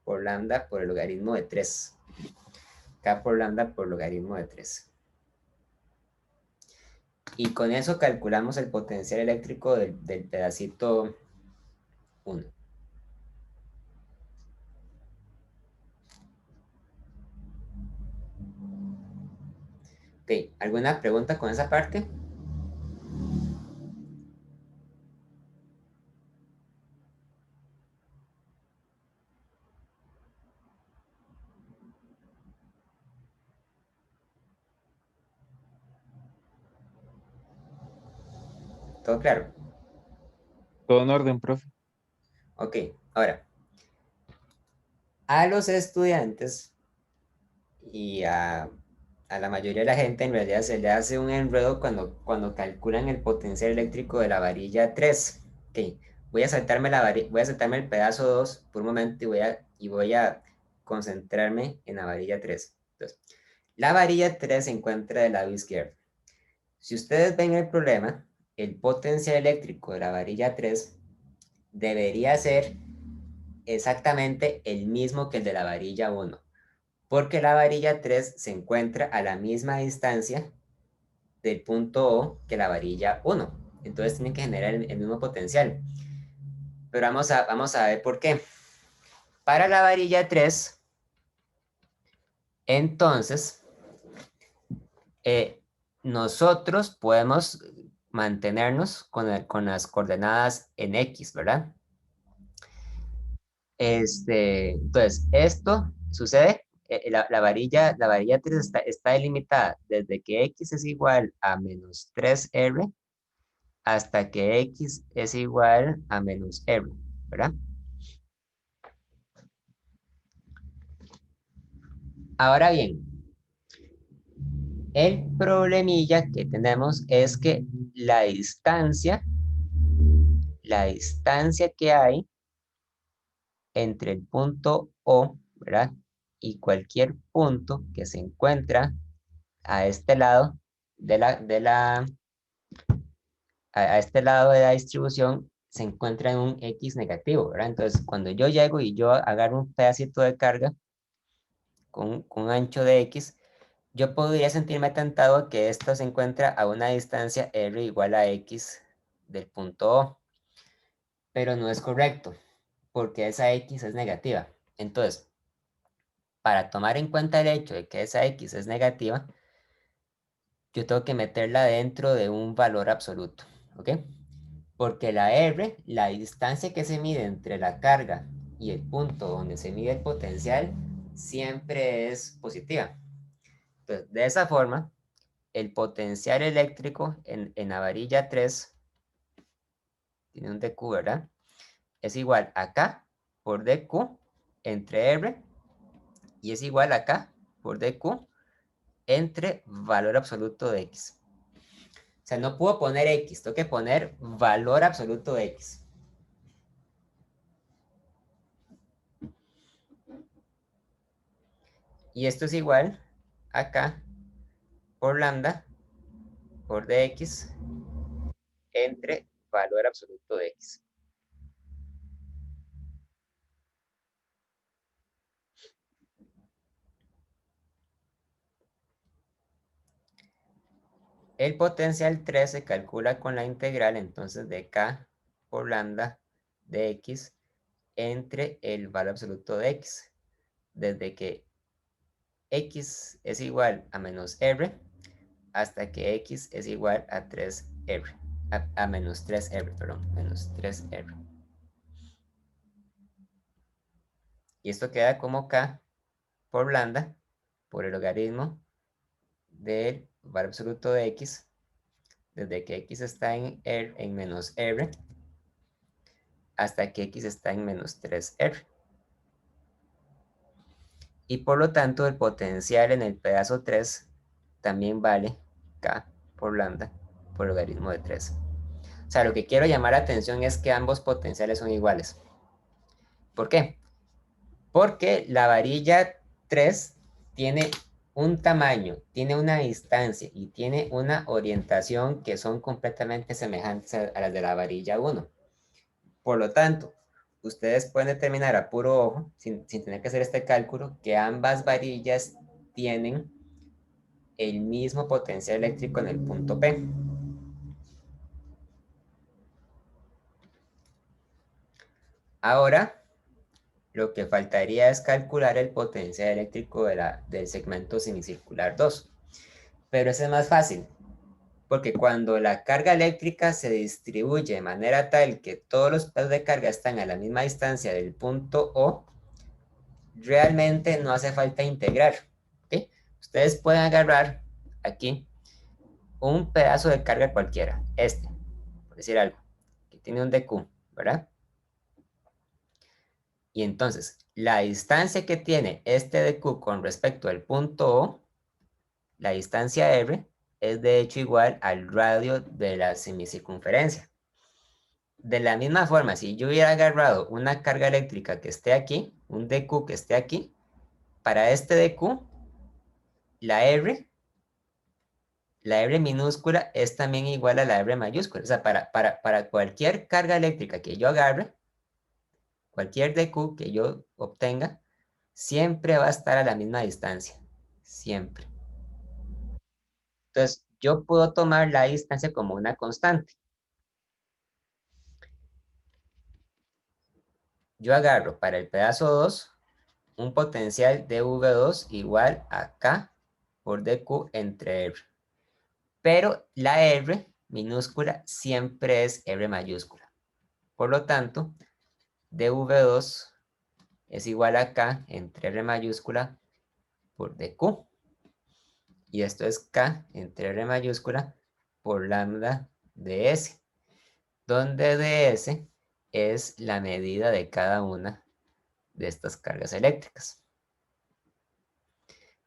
por lambda por el logaritmo de 3. K por lambda por logaritmo de 3. Y con eso calculamos el potencial eléctrico del pedacito 1. Ok, ¿alguna pregunta con esa parte? ¿Todo claro? Todo en orden, profe. Ok, ahora, a los estudiantes y a la mayoría de la gente en realidad se le hace un enredo cuando calculan el potencial eléctrico de la varilla 3. Ok, voy a saltarme el pedazo 2 por un momento y voy a concentrarme en la varilla 3. Entonces, la varilla 3 se encuentra del lado izquierdo. Si ustedes ven el problema, el potencial eléctrico de la varilla 3 debería ser exactamente el mismo que el de la varilla 1, porque la varilla 3 se encuentra a la misma distancia del punto O que la varilla 1. Entonces tienen que generar el mismo potencial. Pero vamos a ver por qué. Para la varilla 3, entonces, nosotros podemos mantenernos con las coordenadas en X, ¿verdad? Entonces, esto sucede la varilla 3 está delimitada desde que x es igual a menos 3r hasta que x es igual a menos r, ¿verdad? Ahora bien, el problemilla que tenemos es que la distancia que hay entre el punto O, ¿verdad? Y cualquier punto que se encuentra a este lado a este lado de la distribución se encuentra en un X negativo, ¿verdad? Entonces, cuando yo llego y yo agarro un pedacito de carga con un ancho de X, yo podría sentirme tentado a que esto se encuentra a una distancia R igual a X del punto O, pero no es correcto, porque esa X es negativa. Entonces, para tomar en cuenta el hecho de que esa X es negativa, yo tengo que meterla dentro de un valor absoluto, ¿ok? Porque la R, la distancia que se mide entre la carga y el punto donde se mide el potencial, siempre es positiva. Entonces, de esa forma, el potencial eléctrico en la varilla 3, tiene un dq, ¿verdad? Es igual a K por dq entre R y es igual a K por dq entre valor absoluto de X. O sea, no puedo poner X, tengo que poner valor absoluto de X. Y esto es igual a K por lambda por dx entre valor absoluto de X. El potencial 3 se calcula con la integral entonces de K por lambda de X entre el valor absoluto de X. Desde que X es igual a menos R hasta que X es igual a 3R. A menos 3R, perdón, menos 3R. Y esto queda como K por lambda por el logaritmo del valor absoluto de X desde que X está en menos R hasta que X está en menos 3R. Y por lo tanto el potencial en el pedazo 3 también vale K por lambda por logaritmo de 3. O sea, lo que quiero llamar la atención es que ambos potenciales son iguales. ¿Por qué? Porque la varilla 3 tiene un tamaño, tiene una distancia y tiene una orientación que son completamente semejantes a las de la varilla 1. Por lo tanto, ustedes pueden determinar a puro ojo, sin tener que hacer este cálculo, que ambas varillas tienen el mismo potencial eléctrico en el punto P. Ahora, lo que faltaría es calcular el potencial eléctrico del segmento semicircular 2. Pero eso es más fácil, porque cuando la carga eléctrica se distribuye de manera tal que todos los pesos de carga están a la misma distancia del punto O, realmente no hace falta integrar. ¿Okay? Ustedes pueden agarrar aquí un pedazo de carga cualquiera, por decir algo, que tiene un dq, ¿verdad? Y entonces, la distancia que tiene este dq con respecto al punto O, la distancia r, es de hecho igual al radio de la semicircunferencia. De la misma forma, si yo hubiera agarrado una carga eléctrica que esté aquí, un dq que esté aquí, para este dq, la r minúscula es también igual a la R mayúscula. O sea, para cualquier carga eléctrica que yo agarre, cualquier dq que yo obtenga, siempre va a estar a la misma distancia. Siempre. Entonces, yo puedo tomar la distancia como una constante. Yo agarro para el pedazo 2 un potencial de V2 igual a K por dq entre R. Pero la R minúscula siempre es R mayúscula. Por lo tanto, dv2 es igual a K entre R mayúscula por dq. Y esto es K entre R mayúscula por lambda ds, donde ds es la medida de cada una de estas cargas eléctricas.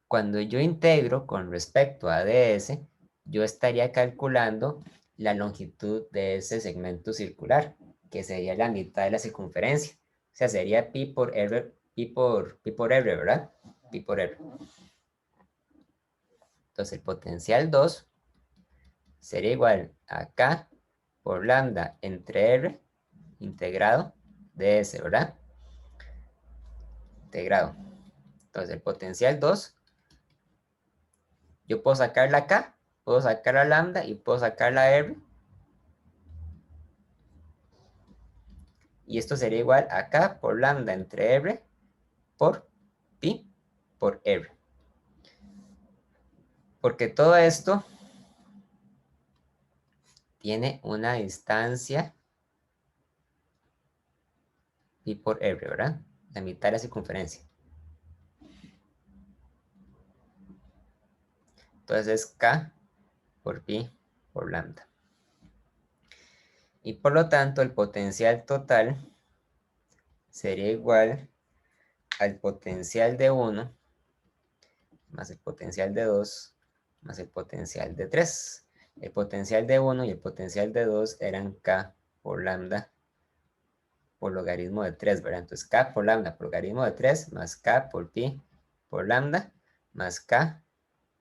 Cuando yo integro con respecto a ds, yo estaría calculando la longitud de ese segmento circular, que sería la mitad de la circunferencia. O sea, sería pi por r, pi por r, ¿verdad? Pi por r. Entonces, el potencial 2 sería igual a K por lambda entre R integrado ds, ¿verdad? Integrado. Entonces, el potencial 2, yo puedo sacar la K, puedo sacar la lambda y puedo sacar la R. Y esto sería igual a K por lambda entre R por pi por R. Porque todo esto tiene una distancia pi por R, ¿verdad? La mitad de la circunferencia. Entonces es K por pi por lambda. Y por lo tanto el potencial total sería igual al potencial de 1 más el potencial de 2 más el potencial de 3. El potencial de 1 y el potencial de 2 eran K por lambda por logaritmo de 3, ¿verdad? Entonces K por lambda por logaritmo de 3 más K por pi por lambda más K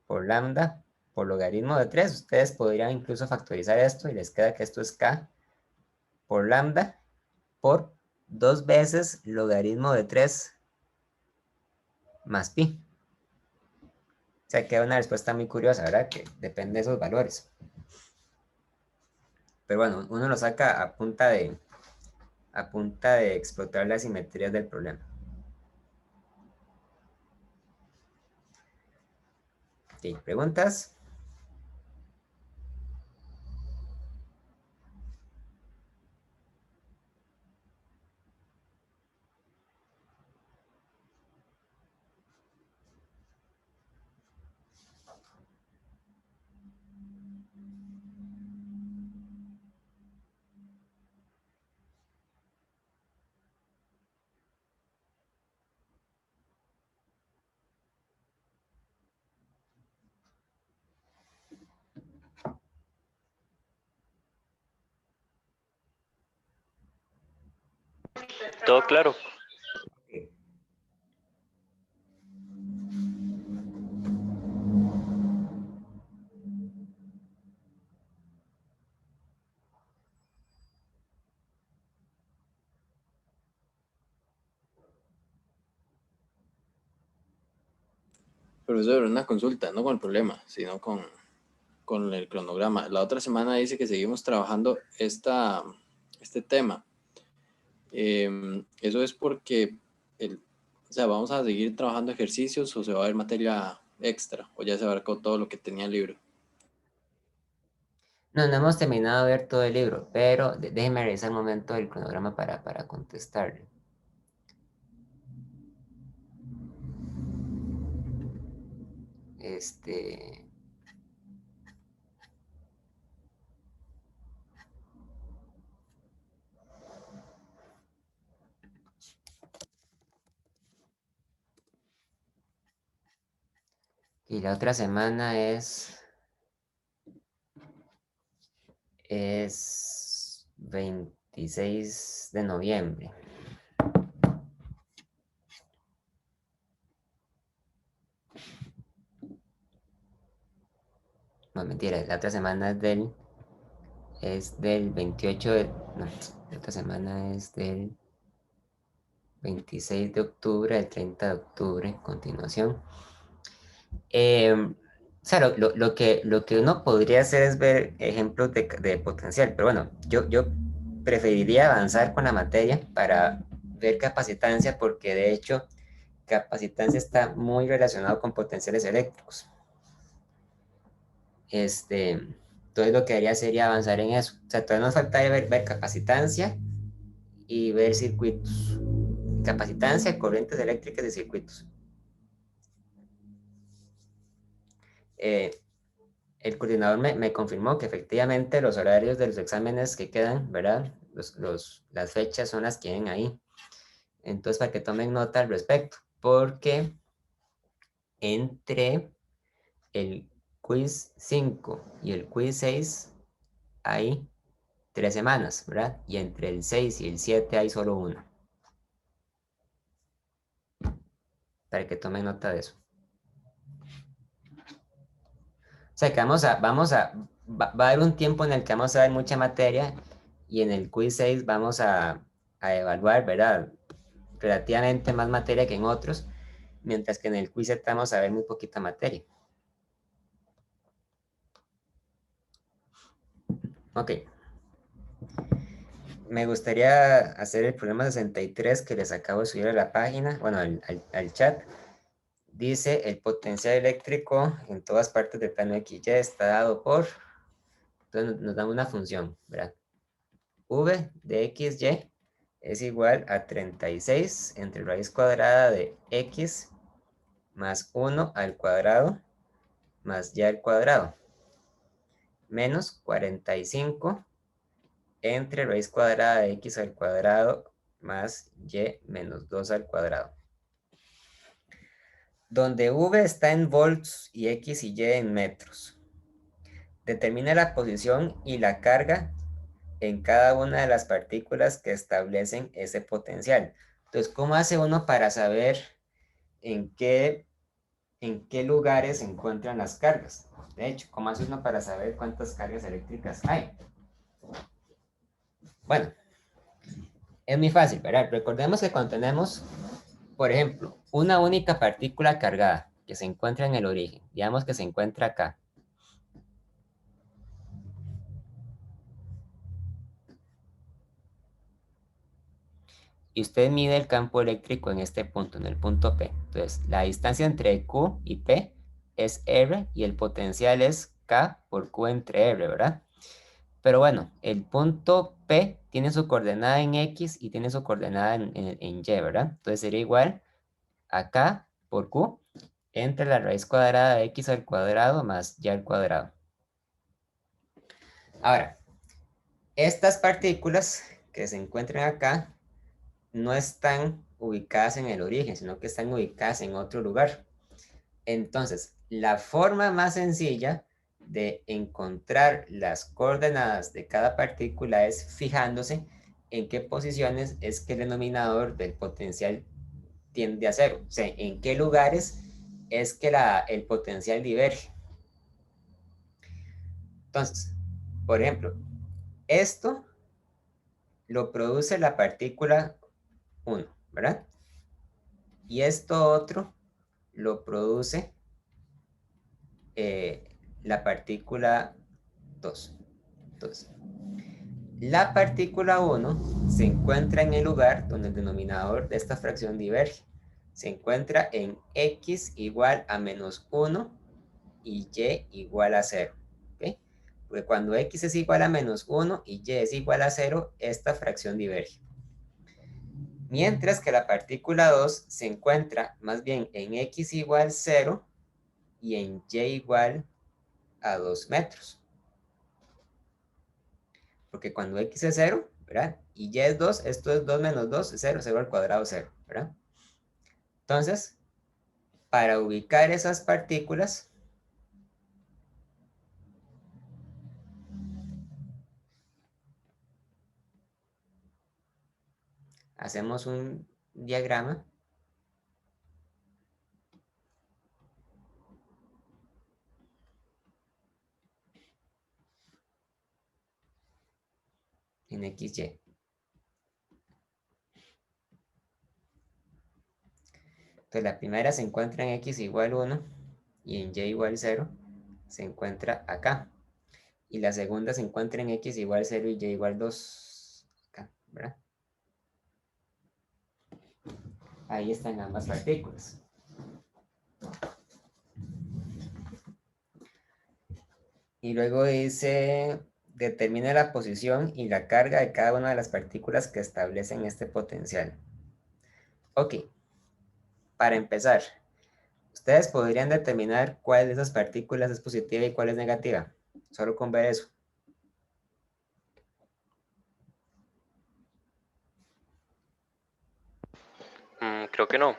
por lambda por logaritmo de 3. Ustedes podrían incluso factorizar esto y les queda que esto es K por lambda por 2 veces logaritmo de 3 más pi. O sea, queda una respuesta muy curiosa, ¿verdad? Que depende de esos valores. Pero bueno, uno lo saca a punta de explotar las simetrías del problema. ¿Sí? ¿Preguntas? Todo claro. Profesor, una consulta, no con el problema, sino con el cronograma. La otra semana dice que seguimos trabajando este tema. Eso es porque o sea, vamos a seguir trabajando ejercicios o se va a ver materia extra o ya se abarcó todo lo que tenía el libro. No, no hemos terminado de ver todo el libro, pero déjenme revisar un momento el cronograma para contestarle. Y la otra semana es 26 de noviembre. No, mentira, la otra semana es del 28 de... No, la otra semana es del 26 de octubre al 30 de octubre, continuación. O sea, lo que uno podría hacer es ver ejemplos de potencial, pero bueno, yo preferiría avanzar con la materia para ver capacitancia, porque de hecho capacitancia está muy relacionado con potenciales eléctricos. Entonces lo que haría sería avanzar en eso. O sea, todavía nos faltaría ver capacitancia y ver circuitos. Capacitancia, corrientes eléctricas y circuitos. el coordinador me confirmó que efectivamente los horarios de los exámenes que quedan, ¿verdad? Las fechas son las que vienen ahí. Entonces, para que tomen nota al respecto, porque entre el quiz 5 y el quiz 6 hay 3 semanas, ¿verdad? Y entre el 6 y el 7 hay solo una. Para que tomen nota de eso. O sea que va a haber un tiempo en el que vamos a ver mucha materia y en el quiz 6 vamos a evaluar, ¿verdad? Relativamente más materia que en otros, mientras que en el quiz 7 vamos a ver muy poquita materia. Ok. Me gustaría hacer el problema 63 que les acabo de subir a la página, bueno, al chat. Dice, el potencial eléctrico en todas partes del plano XY está dado por... Entonces nos da una función, ¿verdad? V de XY es igual a 36 entre raíz cuadrada de X más 1 al cuadrado más Y al cuadrado menos 45 entre raíz cuadrada de X al cuadrado más Y menos 2 al cuadrado. Donde V está en volts y X y Y en metros. Determina la posición y la carga en cada una de las partículas que establecen ese potencial. Entonces, ¿cómo hace uno para saber en qué lugares se encuentran las cargas? De hecho, ¿cómo hace uno para saber cuántas cargas eléctricas hay? Bueno, es muy fácil, ¿verdad? Recordemos que cuando tenemos, por ejemplo, una única partícula cargada que se encuentra en el origen, digamos que se encuentra acá. Y usted mide el campo eléctrico en este punto, en el punto P. Entonces, la distancia entre Q y P es R y el potencial es K por Q entre R, ¿verdad? Pero bueno, el punto P tiene su coordenada en X y tiene su coordenada en Y, ¿verdad? Entonces sería igual a K por Q entre la raíz cuadrada de X al cuadrado más Y al cuadrado. Ahora, estas partículas que se encuentran acá no están ubicadas en el origen, sino que están ubicadas en otro lugar. Entonces, la forma más sencilla de encontrar las coordenadas de cada partícula es fijándose en qué posiciones es que el denominador del potencial tiende a cero. O sea, en qué lugares es que el potencial diverge. Entonces, por ejemplo, esto lo produce la partícula 1, ¿verdad? Y esto otro lo produce la partícula 2. Entonces, la partícula 1 se encuentra en el lugar donde el denominador de esta fracción diverge. Se encuentra en X igual a menos 1 y Y igual a 0. ¿Okay? Porque cuando X es igual a menos 1 y Y es igual a 0, esta fracción diverge. Mientras que la partícula 2 se encuentra más bien en X igual 0 y en Y igual a 2 metros. Porque cuando X es 0, ¿verdad? Y Y es 2, esto es 2 menos 2, 0, 0 al cuadrado, 0, ¿verdad? Entonces, para ubicar esas partículas, hacemos un diagrama. En XY. Entonces la primera se encuentra en X igual 1 y en Y igual 0 se encuentra acá. Y la segunda se encuentra en X igual 0 y Y igual 2 acá, ¿verdad? Ahí están ambas partículas. Y luego dice, determina la posición y la carga de cada una de las partículas que establecen este potencial. Ok, para empezar, Ustedes podrían determinar cuál de esas partículas es positiva y cuál es negativa, solo con ver eso. Creo que no.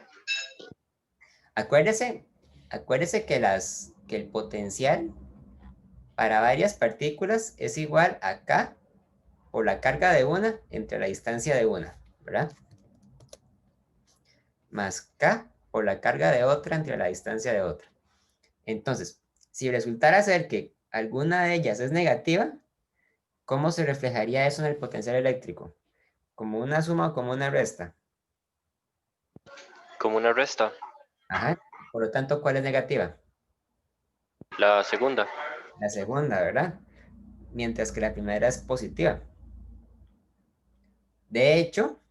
Acuérdese que el potencial para varias partículas es igual a K por la carga de una entre la distancia de una, ¿verdad? Más K por la carga de otra entre la distancia de otra. Entonces, si resultara ser que alguna de ellas es negativa, ¿cómo se reflejaría eso en el potencial eléctrico? ¿Como una suma o como una resta? Como una resta. Ajá. Por lo tanto, ¿cuál es negativa? La segunda. La segunda, ¿verdad? Mientras que la primera es positiva. De hecho,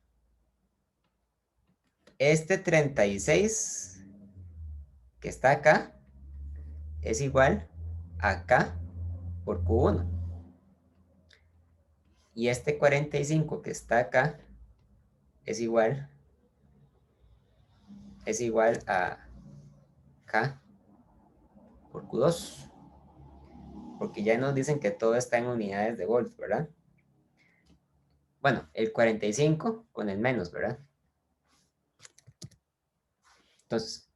este 36 que está acá es igual a K por Q1. Y este 45 que está acá es igual a K por Q2. Porque ya nos dicen que todo está en unidades de volts, ¿verdad? Bueno, el 45 con el menos, ¿verdad? Entonces,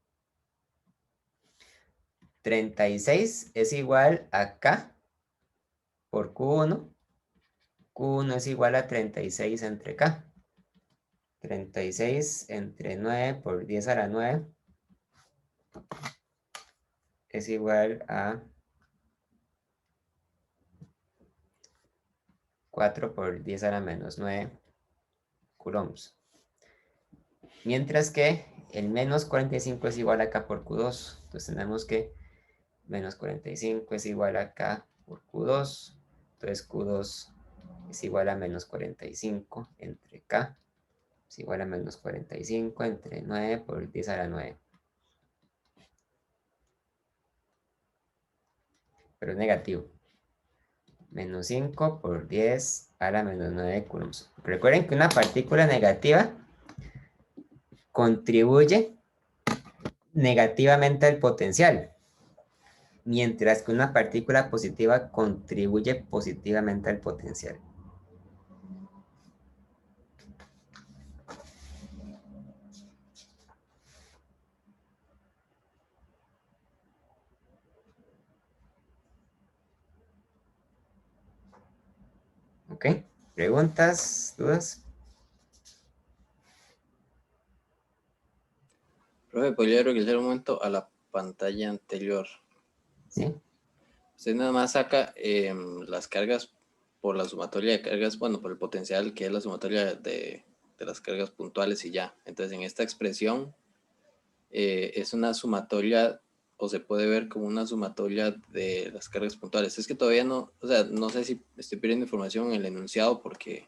36 es igual a K por Q1. Q1 es igual a 36 entre K. 36 entre 9 por 10 a la 9 es igual a 4 por 10 a la menos 9 coulombs. Mientras que el menos 45 es igual a K por Q2. Entonces tenemos que menos 45 es igual a K por Q2. Entonces Q2 es igual a menos 45 entre K. Es igual a menos 45 entre 9 por 10 a la 9. Pero es negativo. Menos 5 por 10 a la menos 9 coulombs. Recuerden que una partícula negativa contribuye negativamente al potencial, mientras que una partícula positiva contribuye positivamente al potencial. ¿Ok? ¿Preguntas? ¿Dudas? Profe, ¿podría regresar un momento a la pantalla anterior? ¿Sí? Usted nada más saca las cargas por la sumatoria de cargas, bueno, por el potencial que es la sumatoria de las cargas puntuales y ya. Entonces, en esta expresión es una sumatoria o se puede ver como una sumatoria de las cargas puntuales. Es que todavía no, o sea, no sé si estoy pidiendo información en el enunciado porque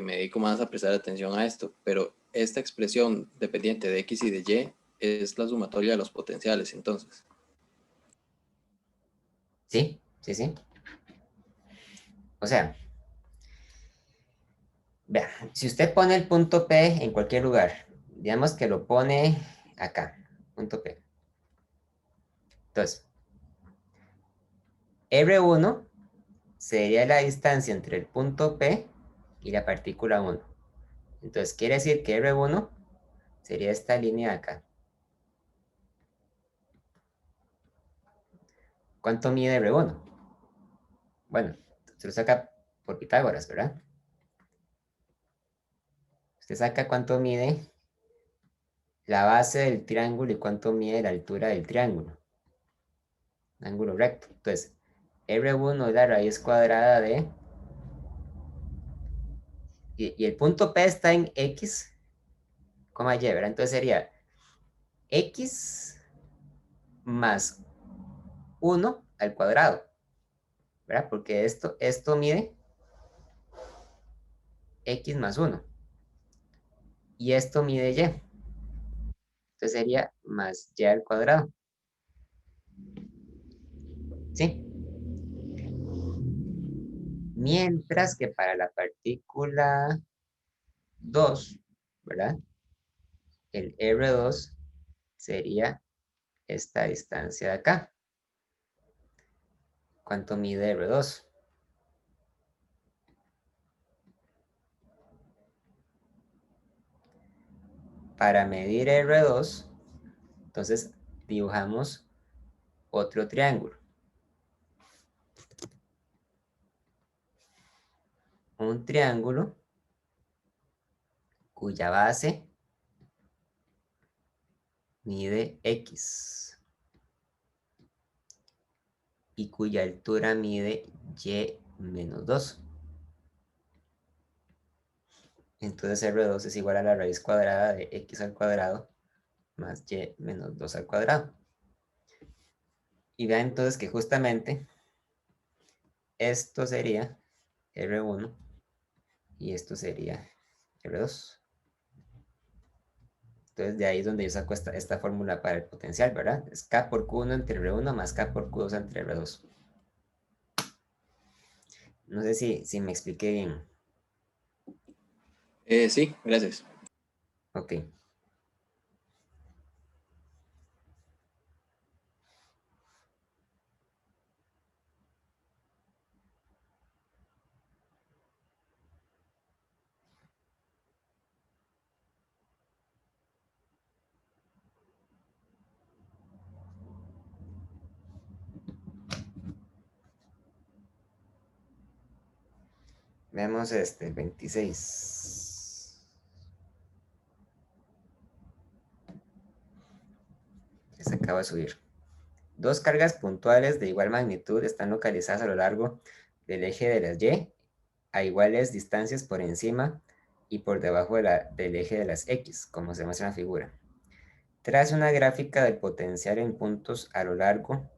me dedico más a prestar atención a esto, pero esta expresión dependiente de X y de Y es la sumatoria de los potenciales, entonces. Sí, sí, sí. O sea, vea, si usted pone el punto P en cualquier lugar, digamos que lo pone acá, punto P. Entonces, R1 sería la distancia entre el punto P y la partícula 1. Entonces, quiere decir que R1 sería esta línea de acá. ¿Cuánto mide R1? Bueno, se lo saca por Pitágoras, ¿verdad? Usted saca cuánto mide la base del triángulo y cuánto mide la altura del triángulo. Ángulo recto. Entonces, R1 es la raíz cuadrada de... Y el punto P está en X, coma Y, ¿verdad? Entonces sería X más 1 al cuadrado, ¿verdad? Porque esto mide X más 1. Y esto mide Y. Entonces sería más Y al cuadrado. ¿Sí? Mientras que para la partícula 2, ¿verdad? El R2 sería esta distancia de acá. ¿Cuánto mide R2? Para medir R2, entonces dibujamos otro triángulo. Un triángulo cuya base mide X y cuya altura mide Y menos 2. Entonces R2 es igual a la raíz cuadrada de X al cuadrado más Y menos 2 al cuadrado. Y vean entonces que justamente esto sería R1 y esto sería R2. Entonces de ahí es donde yo saco esta fórmula para el potencial, ¿verdad? Es K por Q1 entre R1 más K por Q2 entre R2. No sé si me expliqué bien. Sí, gracias. Ok. Veamos este, 26. Que se acaba de subir. Dos cargas puntuales de igual magnitud están localizadas a lo largo del eje de las Y a iguales distancias por encima y por debajo del eje de las X, como se muestra en la figura. Trace una gráfica del potencial en puntos a lo largo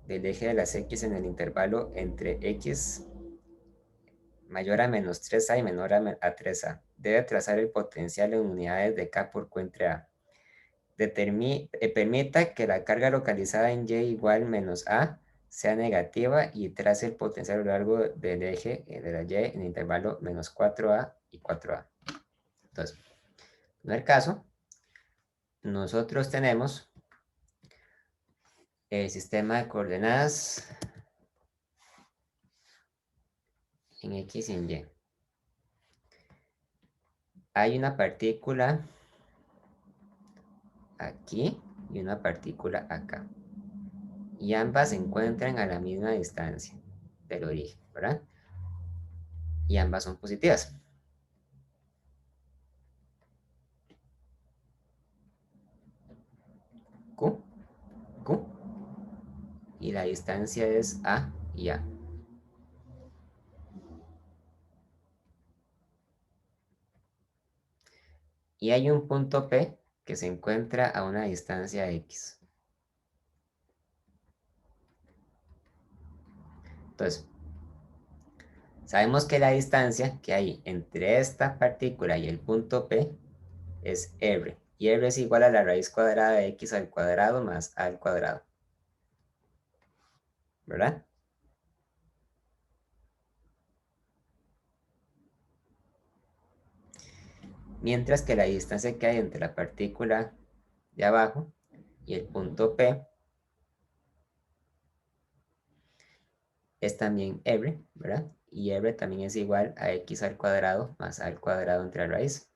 del eje de las X en el intervalo entre X mayor a menos 3A y menor a 3A. Debe trazar el potencial en unidades de K por Q entre A. Permita que la carga localizada en Y igual menos A sea negativa y trace el potencial a lo largo del eje de la Y en el intervalo menos 4A y 4A. Entonces, en el caso, nosotros tenemos el sistema de coordenadas en X y en Y. Hay una partícula aquí y una partícula acá. Y ambas se encuentran a la misma distancia del origen, ¿verdad? Y ambas son positivas. Q, Q. Y la distancia es A y A. Y hay un punto P que se encuentra a una distancia X. Entonces, sabemos que la distancia que hay entre esta partícula y el punto P es R. Y R es igual a la raíz cuadrada de X al cuadrado más A al cuadrado. ¿Verdad? Mientras que la distancia que hay entre la partícula de abajo y el punto P es también R, ¿verdad? Y R también es igual a X al cuadrado más A al cuadrado entre la raíz.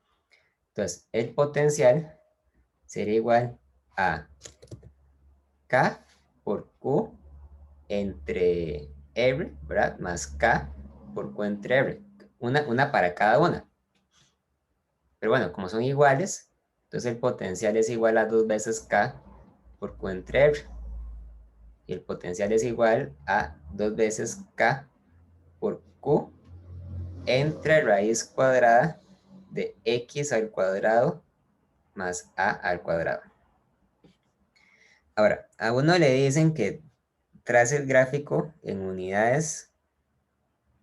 Entonces, el potencial sería igual a K por Q entre R, ¿verdad? Más K por Q entre R. Una para cada una. Pero bueno, como son iguales, entonces el potencial es igual a 2 veces K por Q entre R. Y el potencial es igual a 2 veces K por Q entre raíz cuadrada de X al cuadrado más A al cuadrado. Ahora, a uno le dicen que trace el gráfico en unidades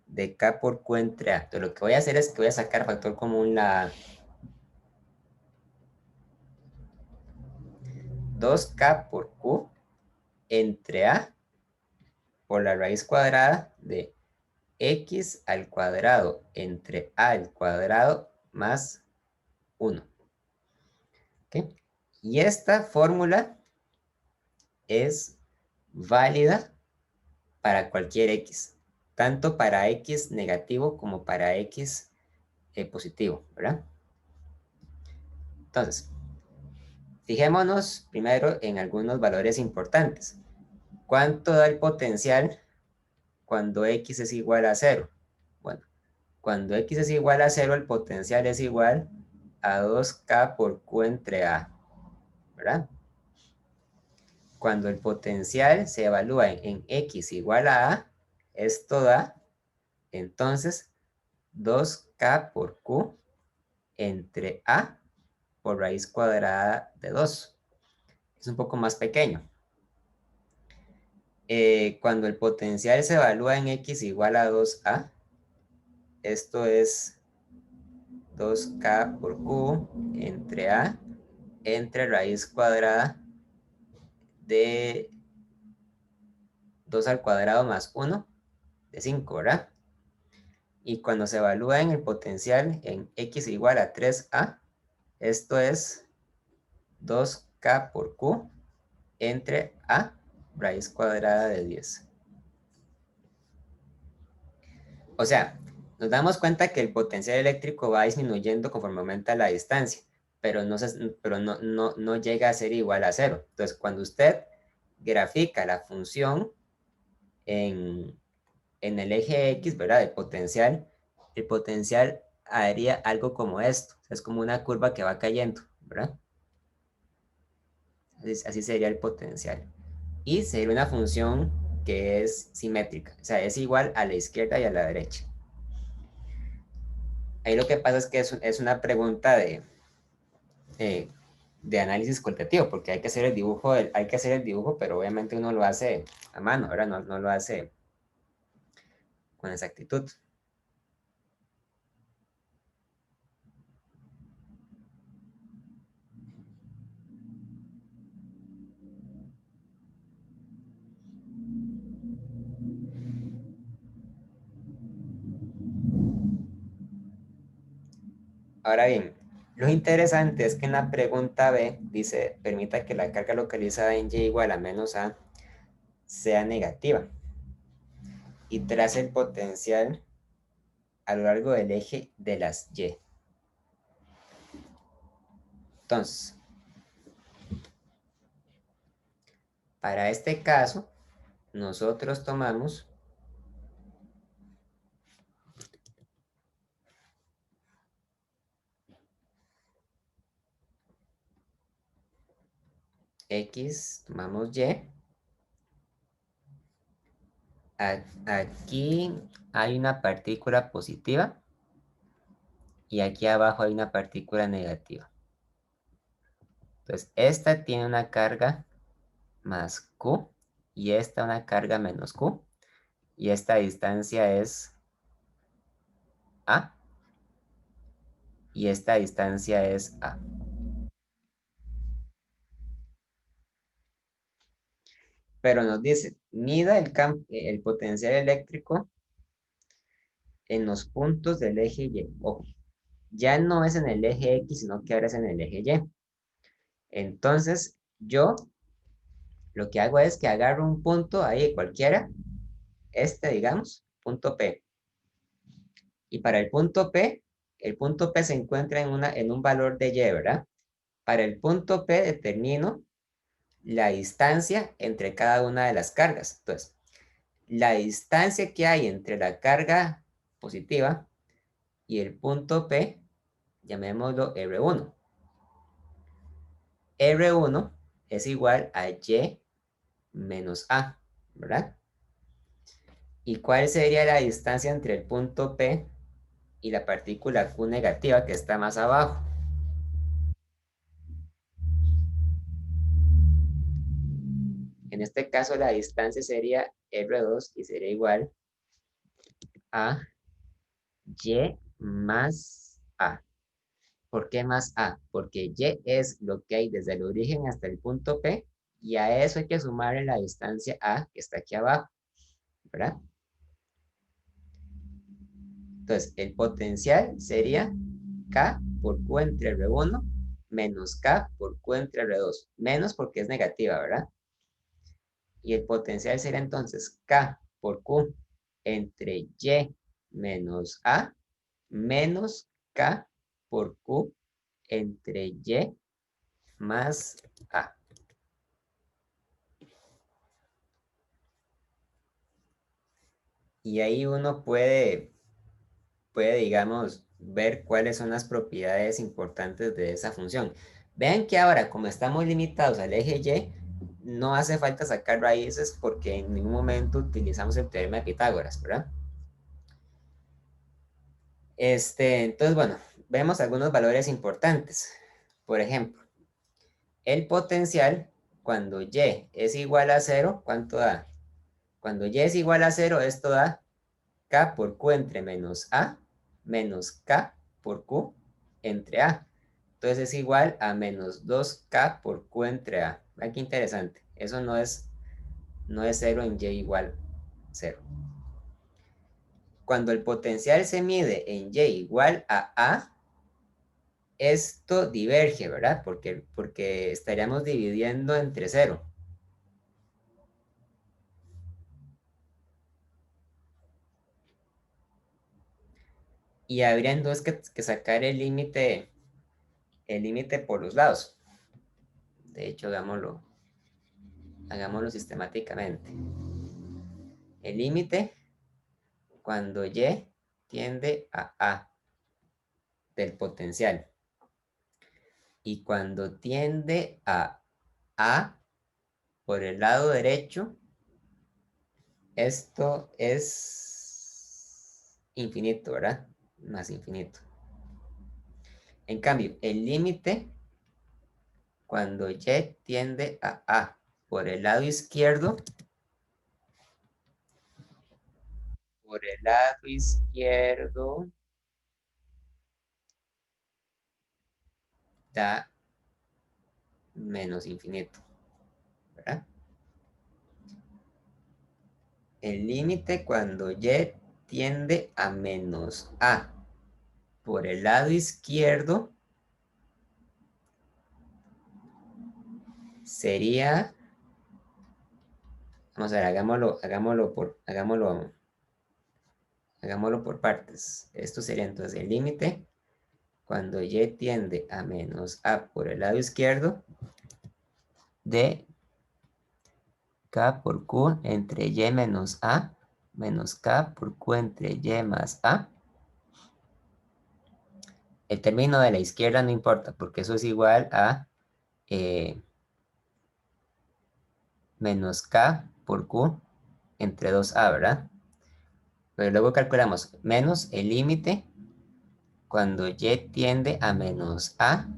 de K por Q entre A. Entonces, lo que voy a hacer es que voy a sacar factor común la 2K por Q entre A por la raíz cuadrada de X al cuadrado entre A al cuadrado más 1. ¿Okay? Y esta fórmula es válida para cualquier x, tanto para x negativo como para x positivo, ¿verdad? Entonces, fijémonos primero en algunos valores importantes. ¿Cuánto da el potencial cuando x es igual a 0? Bueno, cuando x es igual a 0, el potencial es igual a 2k por q entre a, ¿verdad? Cuando el potencial se evalúa en x igual a a, esto da, entonces, 2k por q entre a por raíz cuadrada de 2. Es un poco más pequeño. Cuando el potencial se evalúa en x igual a 2a, esto es 2k por q entre a entre raíz cuadrada de 2 al cuadrado más 1 de 5, ¿verdad? Y cuando se evalúa en el potencial en x igual a 3a, esto es 2k por q entre a raíz cuadrada de 10. O sea, nos damos cuenta que el potencial eléctrico va disminuyendo conforme aumenta la distancia, pero no llega a ser igual a 0. Entonces, cuando usted grafica la función en el eje X, ¿verdad? El potencial haría algo como esto. Es como una curva que va cayendo, ¿verdad? Así sería el potencial. Y sería una función que es simétrica, o sea, es igual a la izquierda y a la derecha. Ahí lo que pasa es que es una pregunta eh, de análisis cualitativo, porque hay que hacer el dibujo, pero obviamente uno lo hace a mano, ¿verdad? No lo hace con exactitud. Ahora bien, lo interesante es que en la pregunta B dice, permita que la carga localizada en Y igual a menos A sea negativa y trace el potencial a lo largo del eje de las Y. Entonces, para este caso, nosotros tomamos X, tomamos Y. Aquí hay una partícula positiva y aquí abajo hay una partícula negativa. Entonces, esta tiene una carga más Q y esta una carga menos Q. Y esta distancia es A y esta distancia es A. Pero nos dice, mida el potencial eléctrico en los puntos del eje Y. Ojo, ya no es en el eje X, sino que ahora es en el eje Y. Entonces, yo lo que hago es que agarro un punto ahí cualquiera, digamos, punto P. Y para el punto P se encuentra en un valor de Y, ¿verdad? Para el punto P determino la distancia entre cada una de las cargas. Entonces, la distancia que hay entre la carga positiva y el punto P, llamémoslo R1. R1 es igual a Y menos A, ¿verdad? ¿Y cuál sería la distancia entre el punto P y la partícula Q negativa que está más abajo? En este caso la distancia sería R2 y sería igual a Y más A. ¿Por qué más A? Porque Y es lo que hay desde el origen hasta el punto P y a eso hay que sumarle la distancia A que está aquí abajo, ¿verdad? Entonces, el potencial sería K por Q entre R1 menos K por Q entre R2. Menos porque es negativa, ¿verdad? Y el potencial será entonces K por Q entre Y menos A menos K por Q entre Y más A. Y ahí uno puede, digamos, ver cuáles son las propiedades importantes de esa función. Vean que ahora, como estamos limitados al eje Y, no hace falta sacar raíces porque en ningún momento utilizamos el teorema de Pitágoras, ¿verdad? Entonces, bueno, vemos algunos valores importantes. Por ejemplo, el potencial, cuando Y es igual a 0, ¿cuánto da? Cuando Y es igual a 0, esto da K por Q entre menos A menos K por Q entre A. Entonces es igual a menos 2K por Q entre A. Vean qué interesante. Eso no es 0 en Y igual 0. Cuando el potencial se mide en Y igual a A, esto diverge, ¿verdad? Porque estaríamos dividiendo entre 0. Y habría entonces que sacar el límite por los lados. De hecho, hagámoslo sistemáticamente. El límite cuando Y tiende a A del potencial. Y cuando tiende a A por el lado derecho, esto es infinito, ¿verdad? Más infinito. En cambio, el límite cuando Y tiende a A por el lado izquierdo, da menos infinito, ¿verdad? El límite cuando Y tiende a menos A por el lado izquierdo sería, vamos a ver, hagámoslo por partes. Esto sería entonces el límite cuando Y tiende a menos A por el lado izquierdo de K por Q entre Y menos A menos K por Q entre Y más A. El término de la izquierda no importa porque eso es igual a menos K por Q entre 2A, ¿verdad? Pero luego calculamos menos el límite cuando Y tiende a menos A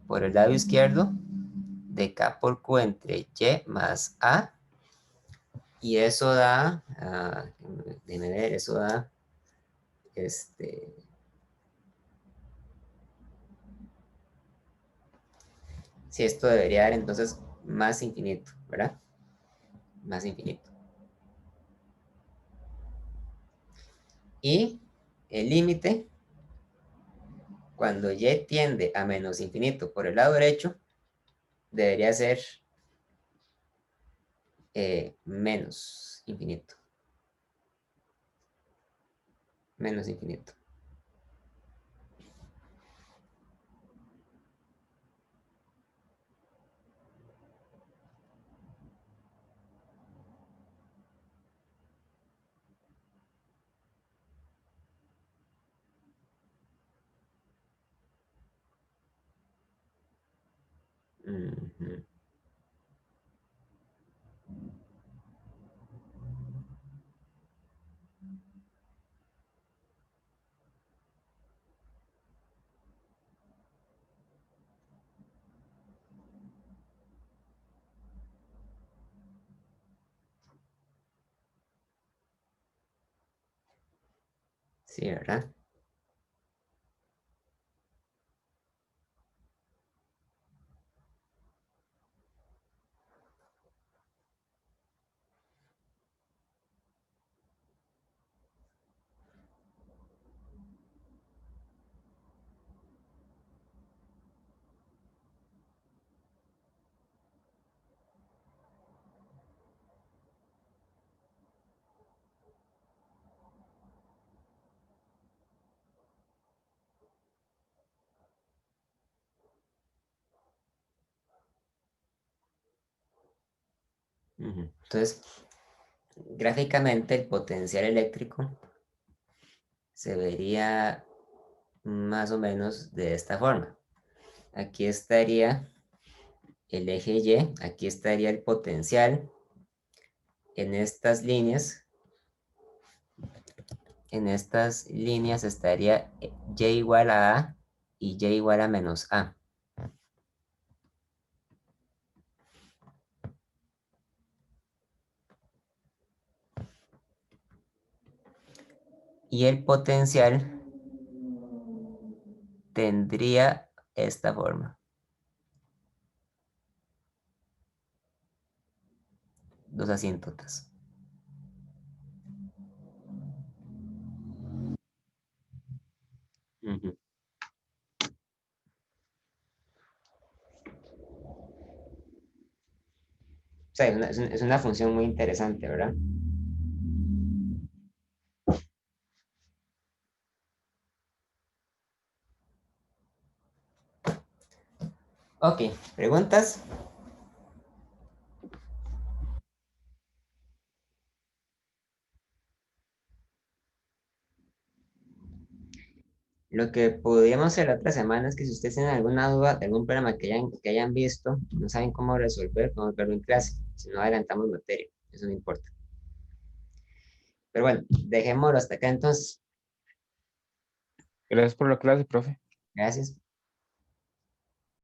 por el lado izquierdo de K por Q entre Y más A. Y eso da, déjeme ver, eso da, si esto debería dar entonces más infinito, ¿verdad? Más infinito. Y el límite, cuando Y tiende a menos infinito por el lado derecho, debería ser menos infinito. Menos infinito. Ujú. Sí, ¿verdad? Ujú. Entonces, gráficamente el potencial eléctrico se vería más o menos de esta forma. Aquí estaría el eje Y, aquí estaría el potencial. En estas líneas estaría Y igual a A y Y igual a menos A. Y el potencial tendría esta forma. Dos asíntotas. Ujú. O sea, es una función muy interesante, ¿verdad? Ok, ¿preguntas? Lo que podríamos hacer la otra semana es que si ustedes tienen alguna duda de algún programa que hayan visto, no saben cómo resolver, podemos verlo en clase. Si no, adelantamos materia. Eso no importa. Pero bueno, dejémoslo hasta acá entonces. Gracias por la clase, profe. Gracias.